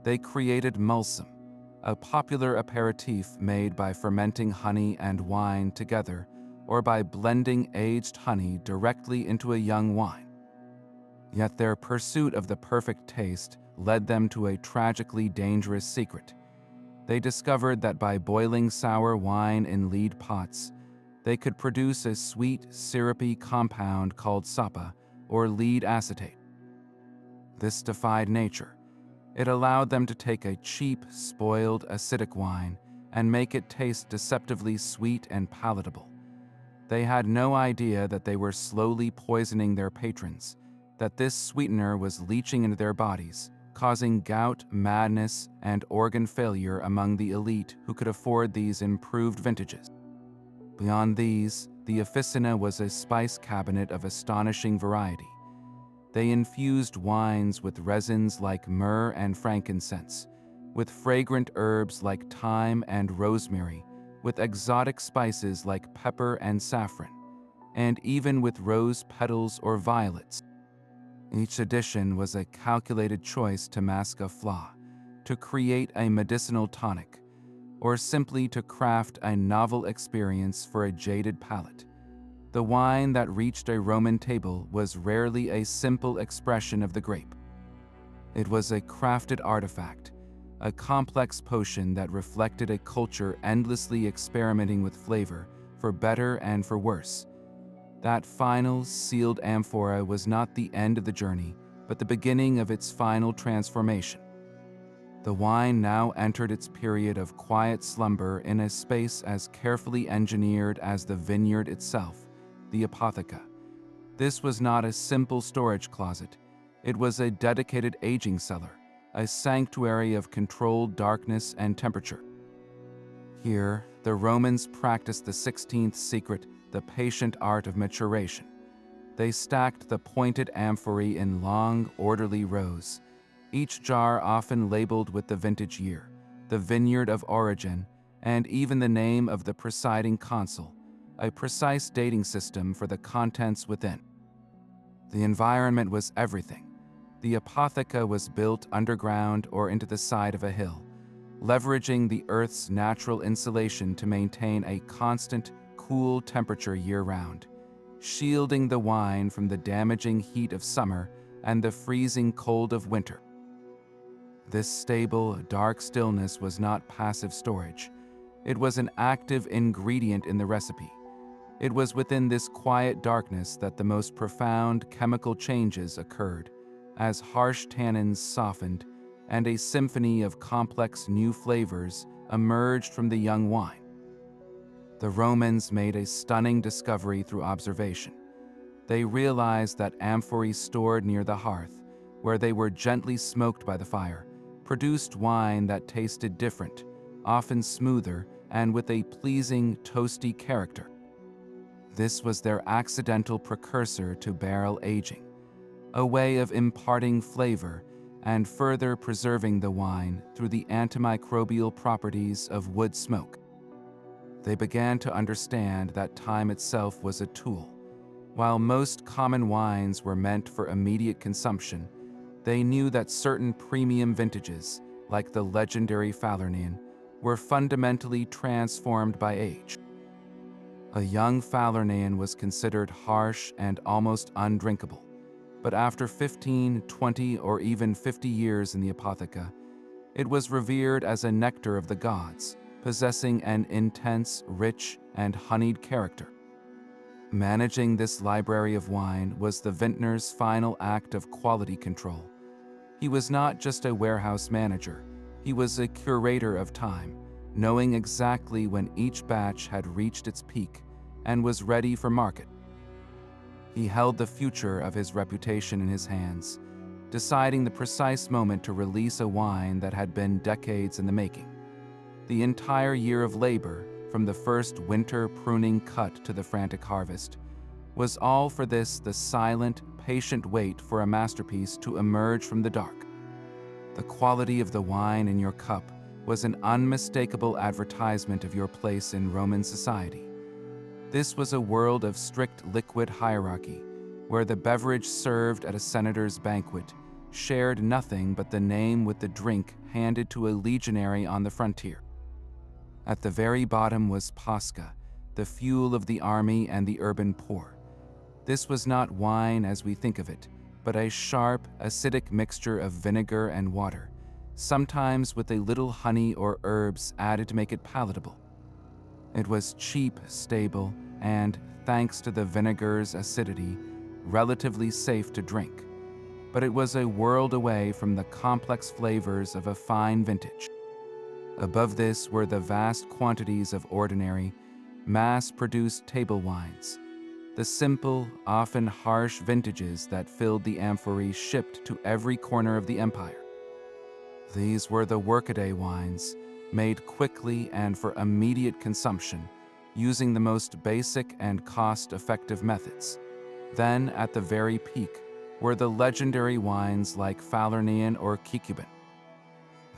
they created mulsum, a popular aperitif made by fermenting honey and wine together or by blending aged honey directly into a young wine. Yet their pursuit of the perfect taste led them to a tragically dangerous secret. They discovered that by boiling sour wine in lead pots, they could produce a sweet, syrupy compound called sapa, or lead acetate. This defied nature. It allowed them to take a cheap, spoiled, acidic wine and make it taste deceptively sweet and palatable. They had no idea that they were slowly poisoning their patrons, that this sweetener was leaching into their bodies, causing gout, madness, and organ failure among the elite who could afford these improved vintages. Beyond these, the officina was a spice cabinet of astonishing variety. They infused wines with resins like myrrh and frankincense, with fragrant herbs like thyme and rosemary, with exotic spices like pepper and saffron, and even with rose petals or violets. Each addition was a calculated choice to mask a flaw, to create a medicinal tonic, or simply to craft a novel experience for a jaded palate. The wine that reached a Roman table was rarely a simple expression of the grape. It was a crafted artifact, a complex potion that reflected a culture endlessly experimenting with flavor, for better and for worse. That final, sealed amphora was not the end of the journey, but the beginning of its final transformation. The wine now entered its period of quiet slumber in a space as carefully engineered as the vineyard itself, the apotheca. This was not a simple storage closet. It was a dedicated aging cellar, a sanctuary of controlled darkness and temperature. Here, the Romans practiced the 16th secret, the patient art of maturation. They stacked the pointed amphorae in long, orderly rows, each jar often labeled with the vintage year, the vineyard of origin, and even the name of the presiding consul, a precise dating system for the contents within. The environment was everything. The apotheca was built underground or into the side of a hill, leveraging the earth's natural insulation to maintain a constant, cool temperature year-round, shielding the wine from the damaging heat of summer and the freezing cold of winter. This stable, dark stillness was not passive storage. It was an active ingredient in the recipe. It was within this quiet darkness that the most profound chemical changes occurred, as harsh tannins softened and a symphony of complex new flavors emerged from the young wine. The Romans made a stunning discovery through observation. They realized that amphorae stored near the hearth, where they were gently smoked by the fire, produced wine that tasted different, often smoother, and with a pleasing, toasty character. This was their accidental precursor to barrel aging, a way of imparting flavor and further preserving the wine through the antimicrobial properties of wood smoke. They began to understand that time itself was a tool. While most common wines were meant for immediate consumption, they knew that certain premium vintages, like the legendary Falernian, were fundamentally transformed by age. A young Falernian was considered harsh and almost undrinkable, but after 15, 20, or even 50 years in the apotheca, it was revered as a nectar of the gods, possessing an intense, rich, and honeyed character. Managing this library of wine was the vintner's final act of quality control. He was not just a warehouse manager, he was a curator of time, knowing exactly when each batch had reached its peak and was ready for market. He held the future of his reputation in his hands, deciding the precise moment to release a wine that had been decades in the making. The entire year of labor, from the first winter pruning cut to the frantic harvest, was all for this, the silent, patient wait for a masterpiece to emerge from the dark. The quality of the wine in your cup was an unmistakable advertisement of your place in Roman society. This was a world of strict liquid hierarchy, where the beverage served at a senator's banquet shared nothing but the name with the drink handed to a legionary on the frontier. At the very bottom was pasca, the fuel of the army and the urban poor. This was not wine as we think of it, but a sharp, acidic mixture of vinegar and water, sometimes with a little honey or herbs added to make it palatable. It was cheap, stable, and, thanks to the vinegar's acidity, relatively safe to drink. But it was a world away from the complex flavors of a fine vintage. Above this were the vast quantities of ordinary, mass-produced table wines, the simple, often harsh vintages that filled the amphorae shipped to every corner of the empire. These were the workaday wines, made quickly and for immediate consumption, using the most basic and cost-effective methods. Then, at the very peak, were the legendary wines like Falernian or Kikubin.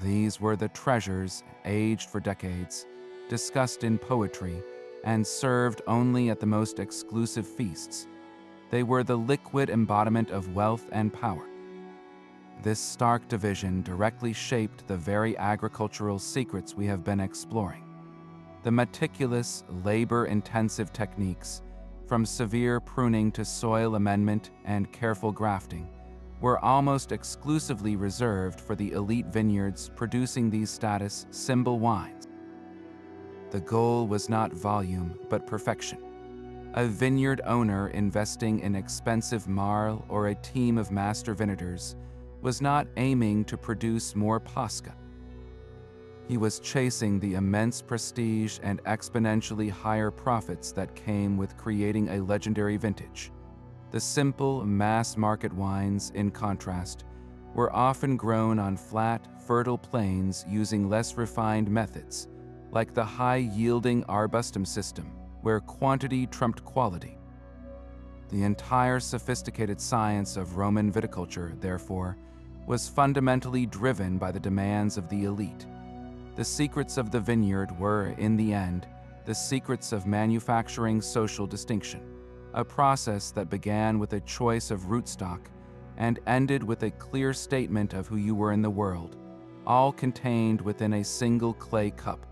These were the treasures, aged for decades, discussed in poetry, and served only at the most exclusive feasts. They were the liquid embodiment of wealth and power. This stark division directly shaped the very agricultural secrets we have been exploring. The meticulous, labor-intensive techniques, from severe pruning to soil amendment and careful grafting, were almost exclusively reserved for the elite vineyards producing these status symbol wines. The goal was not volume, but perfection. A vineyard owner investing in expensive marl or a team of master vintners was not aiming to produce more Posca. He was chasing the immense prestige and exponentially higher profits that came with creating a legendary vintage. The simple, mass-market wines, in contrast, were often grown on flat, fertile plains using less refined methods, like the high-yielding arbustum system, where quantity trumped quality. The entire sophisticated science of Roman viticulture, therefore, was fundamentally driven by the demands of the elite. The secrets of the vineyard were, in the end, the secrets of manufacturing social distinction, a process that began with a choice of rootstock and ended with a clear statement of who you were in the world, all contained within a single clay cup.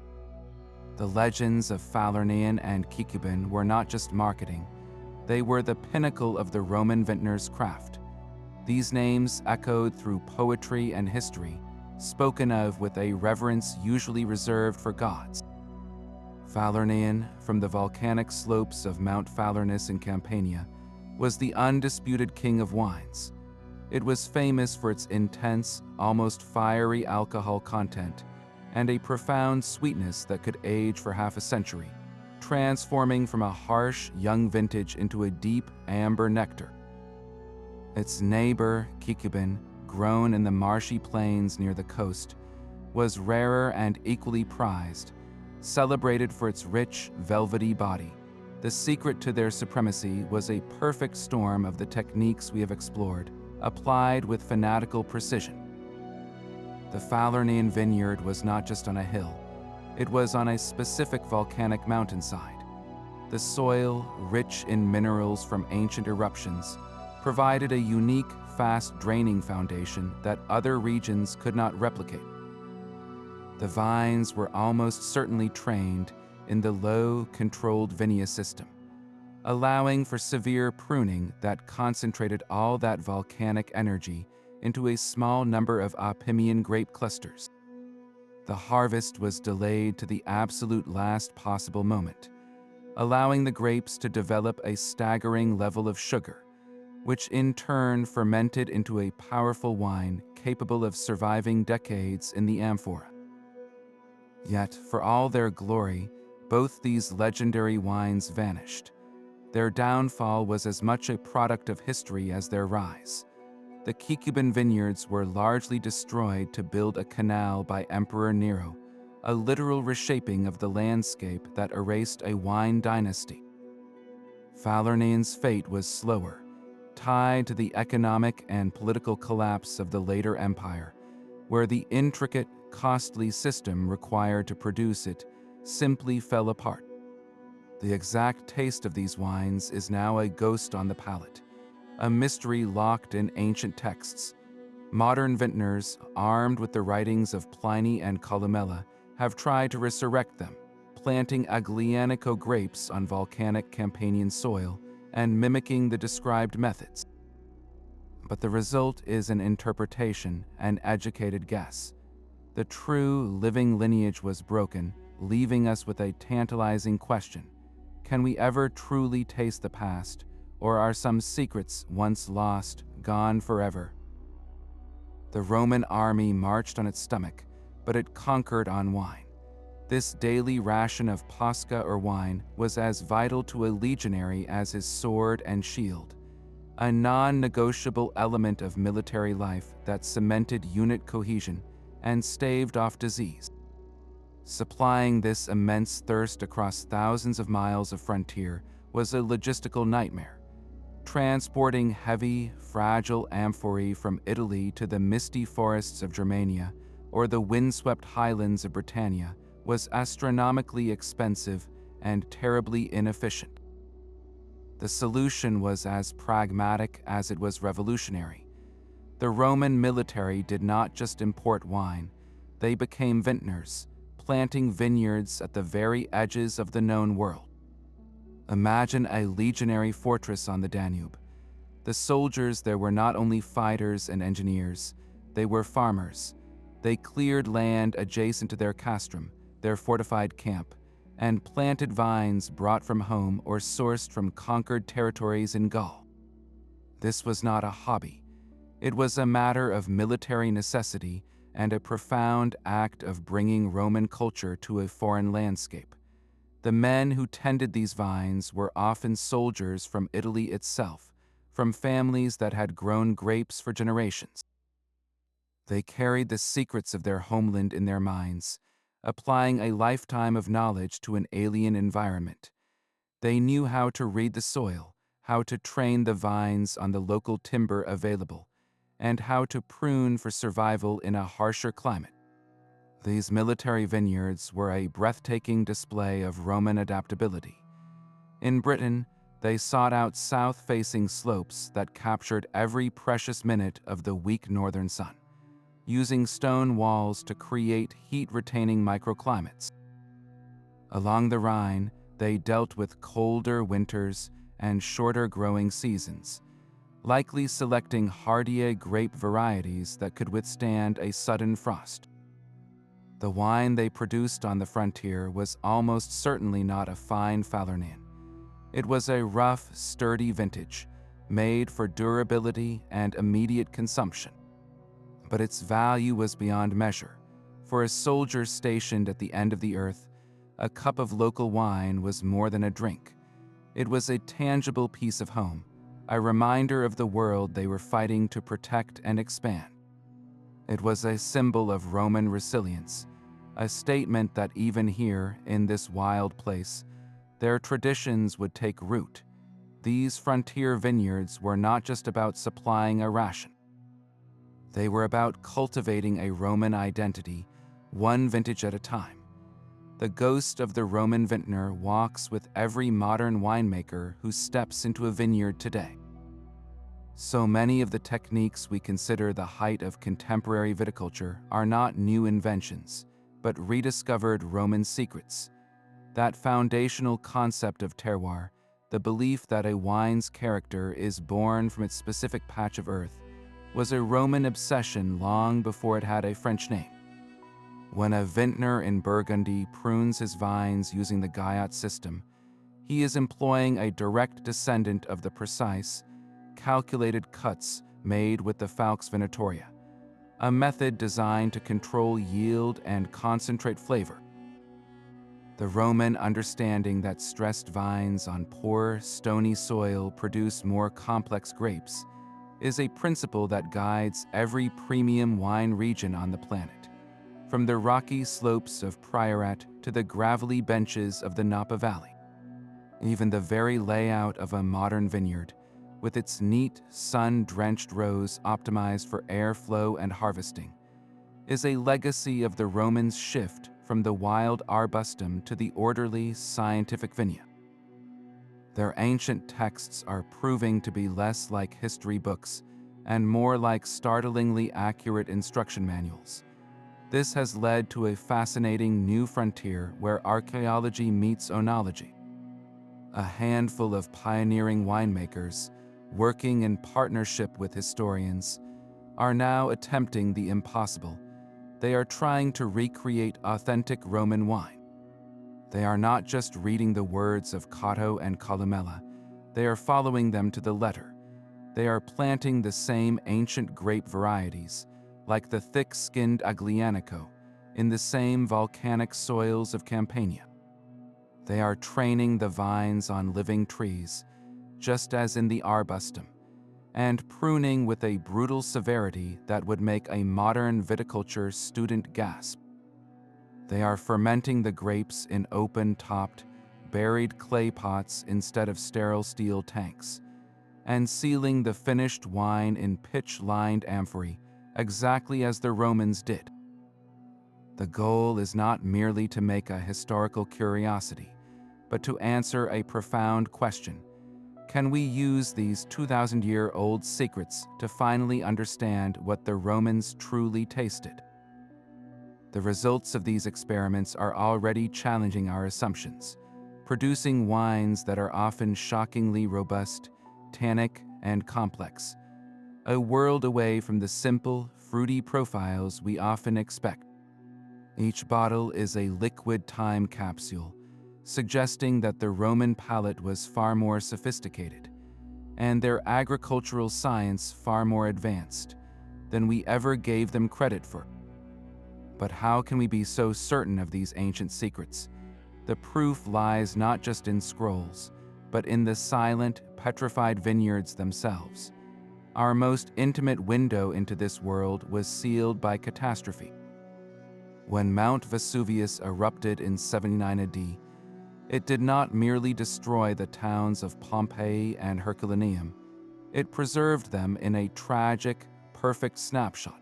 The legends of Falernian and Kikubin were not just marketing, they were the pinnacle of the Roman vintner's craft. These names echoed through poetry and history, spoken of with a reverence usually reserved for gods. Falernian, from the volcanic slopes of Mount Falernus in Campania, was the undisputed king of wines. It was famous for its intense, almost fiery alcohol content and a profound sweetness that could age for half a century, transforming from a harsh, young vintage into a deep, amber nectar. Its neighbor, Kikubin, grown in the marshy plains near the coast, was rarer and equally prized, celebrated for its rich, velvety body. The secret to their supremacy was a perfect storm of the techniques we have explored, applied with fanatical precision. The Falernian vineyard was not just on a hill, it was on a specific volcanic mountainside. The soil, rich in minerals from ancient eruptions, provided a unique, fast-draining foundation that other regions could not replicate. The vines were almost certainly trained in the low, controlled vinea system, allowing for severe pruning that concentrated all that volcanic energy into a small number of Opimian grape clusters. The harvest was delayed to the absolute last possible moment, allowing the grapes to develop a staggering level of sugar, which in turn fermented into a powerful wine capable of surviving decades in the amphora. Yet, for all their glory, both these legendary wines vanished. Their downfall was as much a product of history as their rise. The Kikubin vineyards were largely destroyed to build a canal by Emperor Nero, a literal reshaping of the landscape that erased a wine dynasty. Falernian's fate was slower, tied to the economic and political collapse of the later empire, where the intricate, costly system required to produce it simply fell apart. The exact taste of these wines is now a ghost on the palate, a mystery locked in ancient texts. Modern vintners, armed with the writings of Pliny and Columella, have tried to resurrect them, planting Aglianico grapes on volcanic Campanian soil and mimicking the described methods. But the result is an interpretation, an educated guess. The true, living lineage was broken, leaving us with a tantalizing question. Can we ever truly taste the past, or are some secrets once lost, gone forever? The Roman army marched on its stomach, but it conquered on wine. This daily ration of Posca or wine was as vital to a legionary as his sword and shield, a non-negotiable element of military life that cemented unit cohesion and staved off disease. Supplying this immense thirst across thousands of miles of frontier was a logistical nightmare. Transporting heavy, fragile amphorae from Italy to the misty forests of Germania or the windswept highlands of Britannia was astronomically expensive and terribly inefficient. The solution was as pragmatic as it was revolutionary. The Roman military did not just import wine, they became vintners, planting vineyards at the very edges of the known world. Imagine a legionary fortress on the Danube. The soldiers there were not only fighters and engineers, they were farmers. They cleared land adjacent to their castrum, their fortified camp, and planted vines brought from home or sourced from conquered territories in Gaul. This was not a hobby. It was a matter of military necessity and a profound act of bringing Roman culture to a foreign landscape. The men who tended these vines were often soldiers from Italy itself, from families that had grown grapes for generations. They carried the secrets of their homeland in their minds, applying a lifetime of knowledge to an alien environment. They knew how to read the soil, how to train the vines on the local timber available, and how to prune for survival in a harsher climate. These military vineyards were a breathtaking display of Roman adaptability. In Britain, they sought out south-facing slopes that captured every precious minute of the weak northern sun, using stone walls to create heat-retaining microclimates. Along the Rhine, they dealt with colder winters and shorter growing seasons, likely selecting hardier grape varieties that could withstand a sudden frost. The wine they produced on the frontier was almost certainly not a fine Falernin. It was a rough, sturdy vintage, made for durability and immediate consumption. But its value was beyond measure. For a soldier stationed at the end of the earth, a cup of local wine was more than a drink. It was a tangible piece of home, a reminder of the world they were fighting to protect and expand. It was a symbol of Roman resilience, a statement that even here, in this wild place, their traditions would take root. These frontier vineyards were not just about supplying a ration. They were about cultivating a Roman identity, one vintage at a time. The ghost of the Roman vintner walks with every modern winemaker who steps into a vineyard today. So many of the techniques we consider the height of contemporary viticulture are not new inventions, but rediscovered Roman secrets. That foundational concept of terroir, the belief that a wine's character is born from its specific patch of earth, was a Roman obsession long before it had a French name. When a vintner in Burgundy prunes his vines using the Guyot system, he is employing a direct descendant of the precise, calculated cuts made with the Falx venatoria, a method designed to control yield and concentrate flavor. The Roman understanding that stressed vines on poor, stony soil produce more complex grapes is a principle that guides every premium wine region on the planet, from the rocky slopes of Priorat to the gravelly benches of the Napa Valley. Even the very layout of a modern vineyard, with its neat, sun-drenched rows optimized for airflow and harvesting, is a legacy of the Romans' shift from the wild arbustum to the orderly, scientific vinea. Their ancient texts are proving to be less like history books and more like startlingly accurate instruction manuals. This has led to a fascinating new frontier where archaeology meets oenology. A handful of pioneering winemakers, working in partnership with historians, are now attempting the impossible. They are trying to recreate authentic Roman wine. They are not just reading the words of Cotto and Columella, they are following them to the letter. They are planting the same ancient grape varieties, like the thick-skinned Aglianico, in the same volcanic soils of Campania. They are training the vines on living trees, just as in the arbustum. and pruning with a brutal severity that would make a modern viticulture student gasp. They are fermenting the grapes in open-topped, buried clay pots instead of sterile steel tanks, and sealing the finished wine in pitch-lined amphorae, exactly as the Romans did. The goal is not merely to make a historical curiosity, but to answer a profound question. Can we use these 2,000-year-old secrets to finally understand what the Romans truly tasted? The results of these experiments are already challenging our assumptions, producing wines that are often shockingly robust, tannic, and complex, a world away from the simple, fruity profiles we often expect. Each bottle is a liquid time capsule, suggesting that the Roman palate was far more sophisticated, and their agricultural science far more advanced than we ever gave them credit for. But how can we be so certain of these ancient secrets? The proof lies not just in scrolls, but in the silent, petrified vineyards themselves. Our most intimate window into this world was sealed by catastrophe. When Mount Vesuvius erupted in 79 AD, it did not merely destroy the towns of Pompeii and Herculaneum, it preserved them in a tragic, perfect snapshot.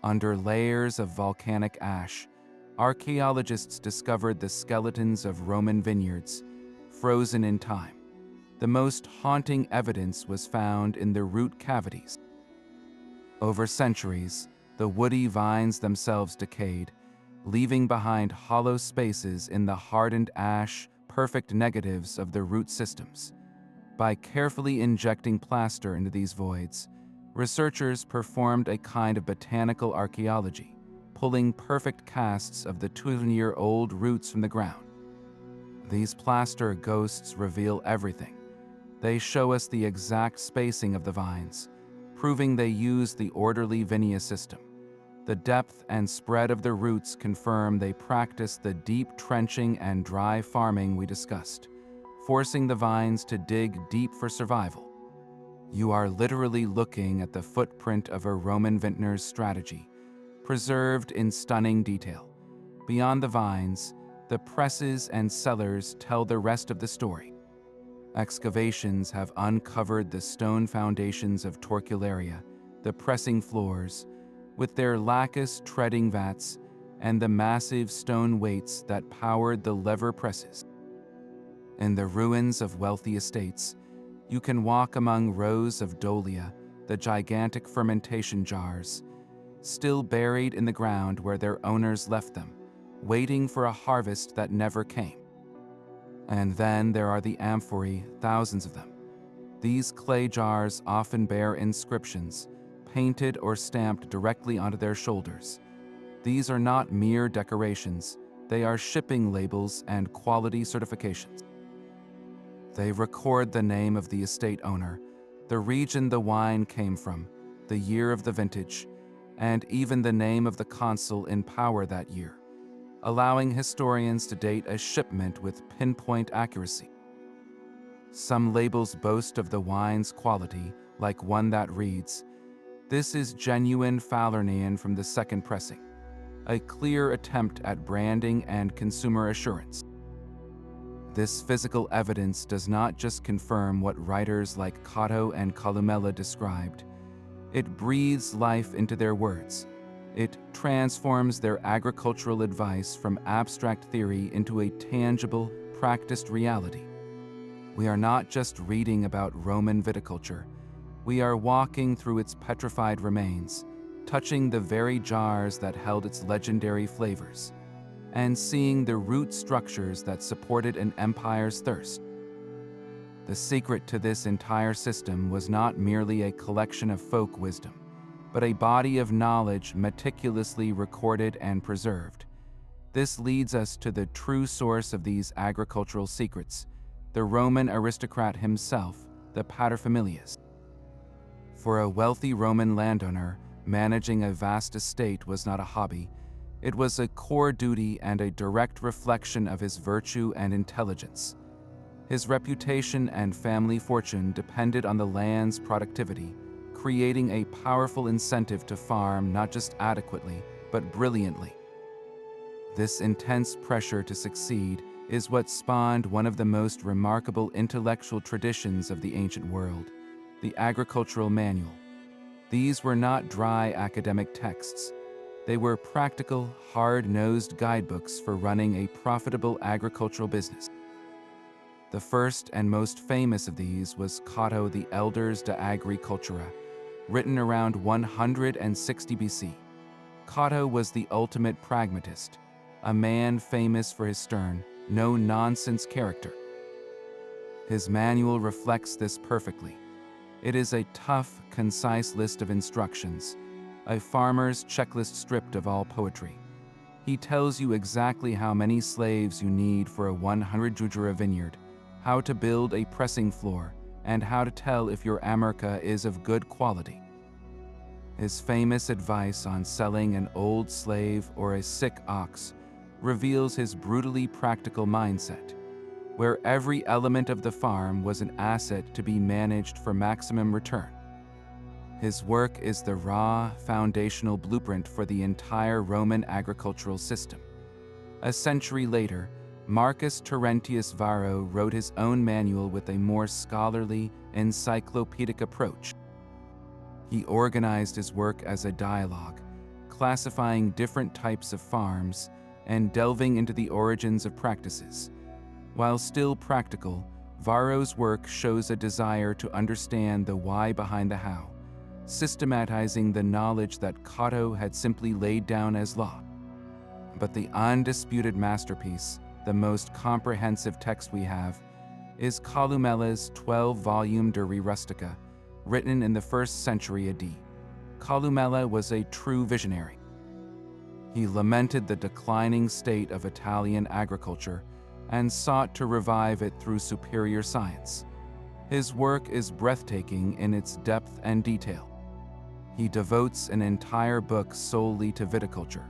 Under layers of volcanic ash, archaeologists discovered the skeletons of Roman vineyards, frozen in time. The most haunting evidence was found in the root cavities. Over centuries, the woody vines themselves decayed, leaving behind hollow spaces in the hardened ash, perfect negatives of the root systems. By carefully injecting plaster into these voids, researchers performed a kind of botanical archaeology, pulling perfect casts of the 2,000-year-old roots from the ground. These plaster ghosts reveal everything. They show us the exact spacing of the vines, proving they used the orderly vinea system. The depth and spread of the roots confirm they practiced the deep trenching and dry farming we discussed, forcing the vines to dig deep for survival. You are literally looking at the footprint of a Roman vintner's strategy, preserved in stunning detail. Beyond the vines, the presses and cellars tell the rest of the story. Excavations have uncovered the stone foundations of Torcularia, the pressing floors, with their lacus treading vats and the massive stone weights that powered the lever presses. In the ruins of wealthy estates, you can walk among rows of dolia, the gigantic fermentation jars, still buried in the ground where their owners left them, waiting for a harvest that never came. And then there are the amphorae, thousands of them. These clay jars often bear inscriptions, painted or stamped directly onto their shoulders. These are not mere decorations, they are shipping labels and quality certifications. They record the name of the estate owner, the region the wine came from, the year of the vintage, and even the name of the consul in power that year, allowing historians to date a shipment with pinpoint accuracy. Some labels boast of the wine's quality, like one that reads, "This is genuine Falernian from the second pressing," a clear attempt at branding and consumer assurance. This physical evidence does not just confirm what writers like Cotto and Columella described. It breathes life into their words. It transforms their agricultural advice from abstract theory into a tangible, practiced reality. We are not just reading about Roman viticulture. We are walking through its petrified remains, touching the very jars that held its legendary flavors, and seeing the root structures that supported an empire's thirst. The secret to this entire system was not merely a collection of folk wisdom, but a body of knowledge meticulously recorded and preserved. This leads us to the true source of these agricultural secrets, the Roman aristocrat himself, the paterfamilias. For a wealthy Roman landowner, managing a vast estate was not a hobby. It was a core duty and a direct reflection of his virtue and intelligence. His reputation and family fortune depended on the land's productivity, creating a powerful incentive to farm not just adequately, but brilliantly. This intense pressure to succeed is what spawned one of the most remarkable intellectual traditions of the ancient world, the agricultural manual. These were not dry academic texts. They were practical, hard-nosed guidebooks for running a profitable agricultural business. The first and most famous of these was Cato the Elder's De Agricultura, written around 160 BC. Cato was the ultimate pragmatist, a man famous for his stern, no-nonsense character. His manual reflects this perfectly. It is a tough, concise list of instructions, a farmer's checklist stripped of all poetry. He tells you exactly how many slaves you need for a 100 jujura vineyard, how to build a pressing floor, and how to tell if your amurca is of good quality. His famous advice on selling an old slave or a sick ox reveals his brutally practical mindset, where every element of the farm was an asset to be managed for maximum return. His work is the raw, foundational blueprint for the entire Roman agricultural system. A century later, Marcus Terentius Varro wrote his own manual with a more scholarly, encyclopedic approach. He organized his work as a dialogue, classifying different types of farms and delving into the origins of practices. While still practical, Varro's work shows a desire to understand the why behind the how, systematizing the knowledge that Cato had simply laid down as law. But the undisputed masterpiece, the most comprehensive text we have, is Columella's 12-volume De Re Rustica, written in the 1st century AD. Columella was a true visionary. He lamented the declining state of Italian agriculture and sought to revive it through superior science. His work is breathtaking in its depth and detail. He devotes an entire book solely to viticulture,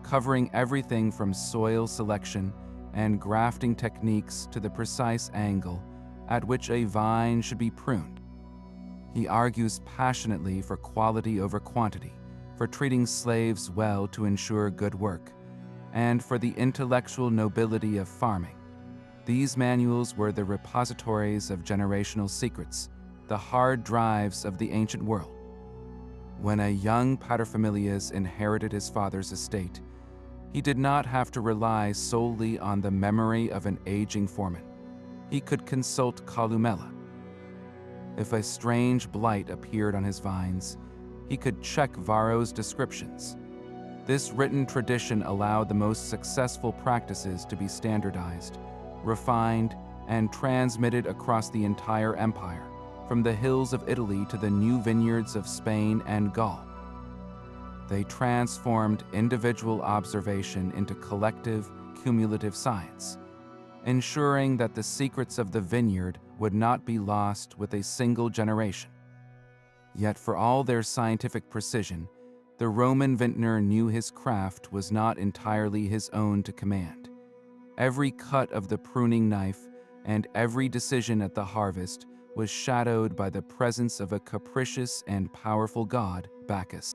covering everything from soil selection and grafting techniques to the precise angle at which a vine should be pruned. He argues passionately for quality over quantity, for treating slaves well to ensure good work, and for the intellectual nobility of farming. These manuals were the repositories of generational secrets, the hard drives of the ancient world. When a young paterfamilias inherited his father's estate, he did not have to rely solely on the memory of an aging foreman. He could consult Columella. If a strange blight appeared on his vines, he could check Varro's descriptions. This written tradition allowed the most successful practices to be standardized, refined, and transmitted across the entire empire, from the hills of Italy to the new vineyards of Spain and Gaul. They transformed individual observation into collective, cumulative science, ensuring that the secrets of the vineyard would not be lost with a single generation. Yet for all their scientific precision, the Roman vintner knew his craft was not entirely his own to command. Every cut of the pruning knife and every decision at the harvest was shadowed by the presence of a capricious and powerful god, Bacchus.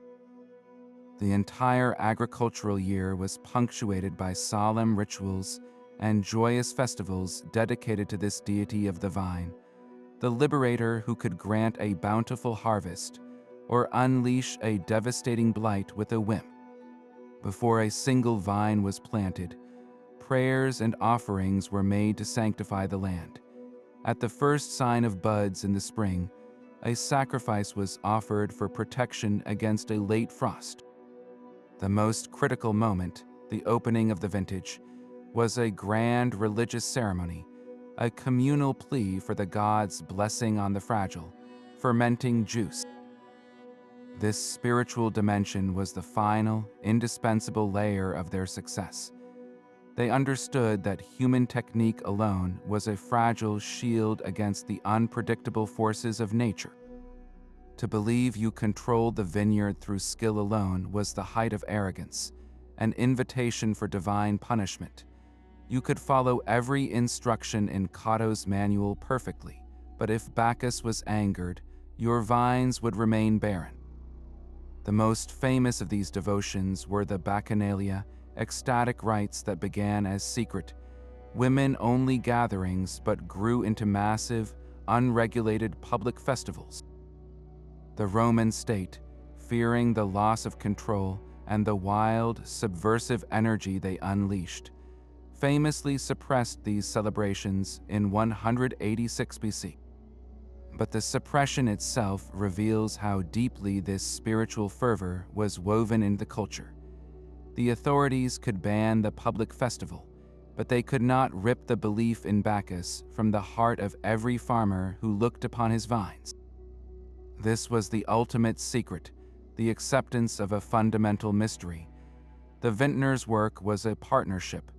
The entire agricultural year was punctuated by solemn rituals and joyous festivals dedicated to this deity of the vine, the liberator who could grant a bountiful harvest or unleash a devastating blight with a whim. Before a single vine was planted, prayers and offerings were made to sanctify the land. At the first sign of buds in the spring, a sacrifice was offered for protection against a late frost. The most critical moment, the opening of the vintage, was a grand religious ceremony, a communal plea for the gods' blessing on the fragile, fermenting juice. This spiritual dimension was the final, indispensable layer of their success. They understood that human technique alone was a fragile shield against the unpredictable forces of nature. To believe you controlled the vineyard through skill alone was the height of arrogance, an invitation for divine punishment. You could follow every instruction in Cato's manual perfectly, but if Bacchus was angered, your vines would remain barren. The most famous of these devotions were the Bacchanalia, ecstatic rites that began as secret, women-only gatherings but grew into massive, unregulated public festivals. The Roman state, fearing the loss of control and the wild, subversive energy they unleashed, famously suppressed these celebrations in 186 BC. But the suppression itself reveals how deeply this spiritual fervor was woven into the culture. The authorities could ban the public festival, but they could not rip the belief in Bacchus from the heart of every farmer who looked upon his vines. This was the ultimate secret, the acceptance of a fundamental mystery. The vintner's work was a partnership,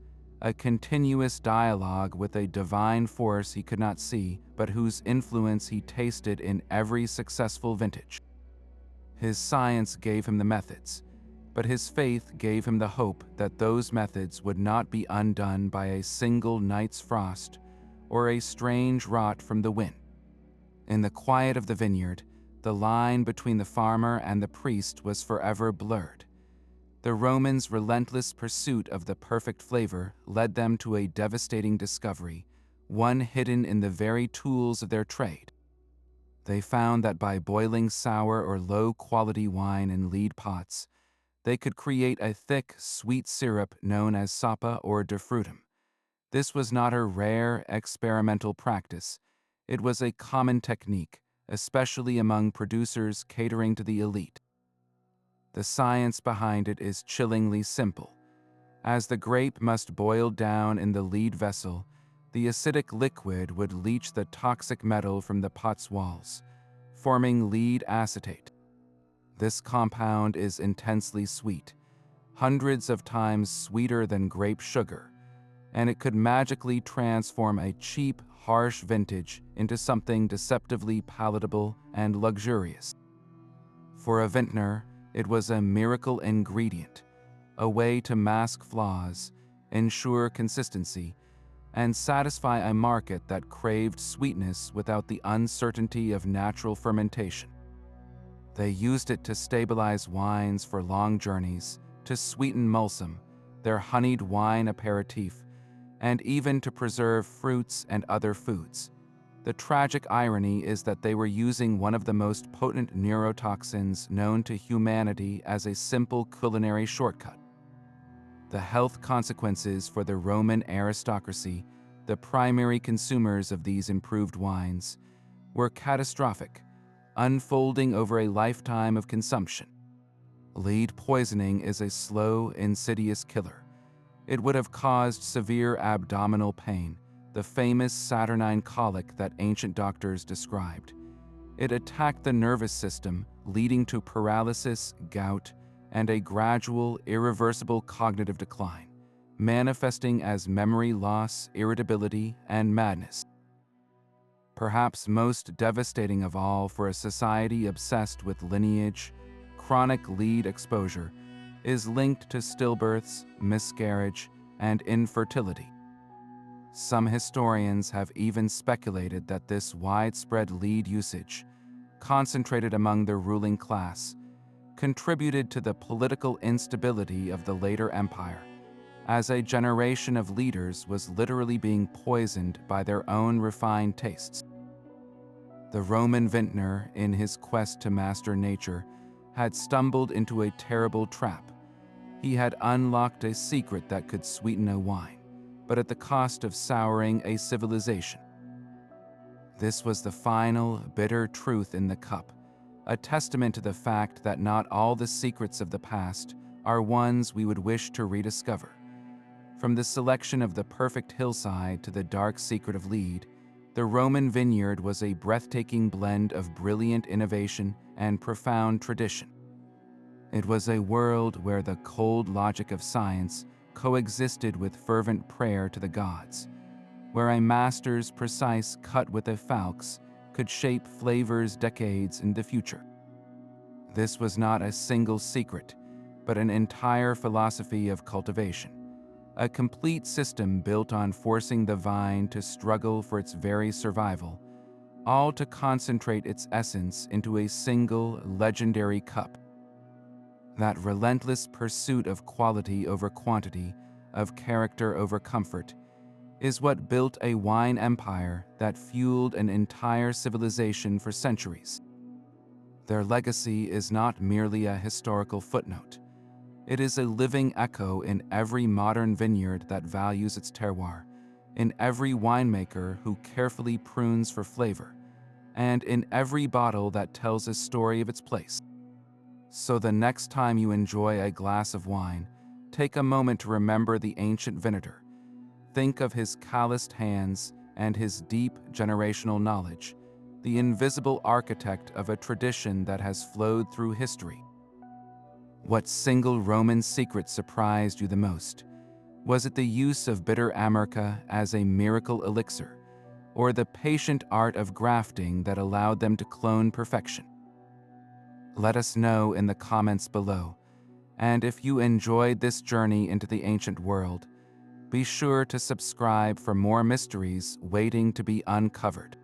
a continuous dialogue with a divine force he could not see, but whose influence he tasted in every successful vintage. His science gave him the methods, but his faith gave him the hope that those methods would not be undone by a single night's frost or a strange rot from the wind. In the quiet of the vineyard, the line between the farmer and the priest was forever blurred. The Romans' relentless pursuit of the perfect flavor led them to a devastating discovery, one hidden in the very tools of their trade. They found that by boiling sour or low-quality wine in lead pots, they could create a thick, sweet syrup known as sapa or defrutum. This was not a rare, experimental practice. It was a common technique, especially among producers catering to the elite. The science behind it is chillingly simple. As the grape must boil down in the lead vessel, the acidic liquid would leach the toxic metal from the pot's walls, forming lead acetate. This compound is intensely sweet, hundreds of times sweeter than grape sugar, and it could magically transform a cheap, harsh vintage into something deceptively palatable and luxurious. For a vintner, it was a miracle ingredient, a way to mask flaws, ensure consistency, and satisfy a market that craved sweetness without the uncertainty of natural fermentation. They used it to stabilize wines for long journeys, to sweeten mulsum, their honeyed wine aperitif, and even to preserve fruits and other foods. The tragic irony is that they were using one of the most potent neurotoxins known to humanity as a simple culinary shortcut. The health consequences for the Roman aristocracy, the primary consumers of these improved wines, were catastrophic, unfolding over a lifetime of consumption. Lead poisoning is a slow, insidious killer. It would have caused severe abdominal pain, the famous saturnine colic that ancient doctors described. It attacked the nervous system, leading to paralysis, gout, and a gradual, irreversible cognitive decline, manifesting as memory loss, irritability, and madness. Perhaps most devastating of all for a society obsessed with lineage, chronic lead exposure is linked to stillbirths, miscarriage, and infertility. Some historians have even speculated that this widespread lead usage, concentrated among the ruling class, contributed to the political instability of the later empire, as a generation of leaders was literally being poisoned by their own refined tastes. The Roman vintner, in his quest to master nature, had stumbled into a terrible trap. He had unlocked a secret that could sweeten a wine, but at the cost of souring a civilization. This was the final, bitter truth in the cup, a testament to the fact that not all the secrets of the past are ones we would wish to rediscover. From the selection of the perfect hillside to the dark secret of lead, the Roman vineyard was a breathtaking blend of brilliant innovation and profound tradition. It was a world where the cold logic of science coexisted with fervent prayer to the gods, where a master's precise cut with a falx could shape flavors decades in the future. This was not a single secret, but an entire philosophy of cultivation, a complete system built on forcing the vine to struggle for its very survival, all to concentrate its essence into a single legendary cup. That relentless pursuit of quality over quantity, of character over comfort, is what built a wine empire that fueled an entire civilization for centuries. Their legacy is not merely a historical footnote. It is a living echo in every modern vineyard that values its terroir, in every winemaker who carefully prunes for flavor, and in every bottle that tells a story of its place. So the next time you enjoy a glass of wine, take a moment to remember the ancient vintner. Think of his calloused hands and his deep generational knowledge, the invisible architect of a tradition that has flowed through history. What single Roman secret surprised you the most? Was it the use of bitter amurca as a miracle elixir, or the patient art of grafting that allowed them to clone perfection? Let us know in the comments below, and if you enjoyed this journey into the ancient world, be sure to subscribe for more mysteries waiting to be uncovered.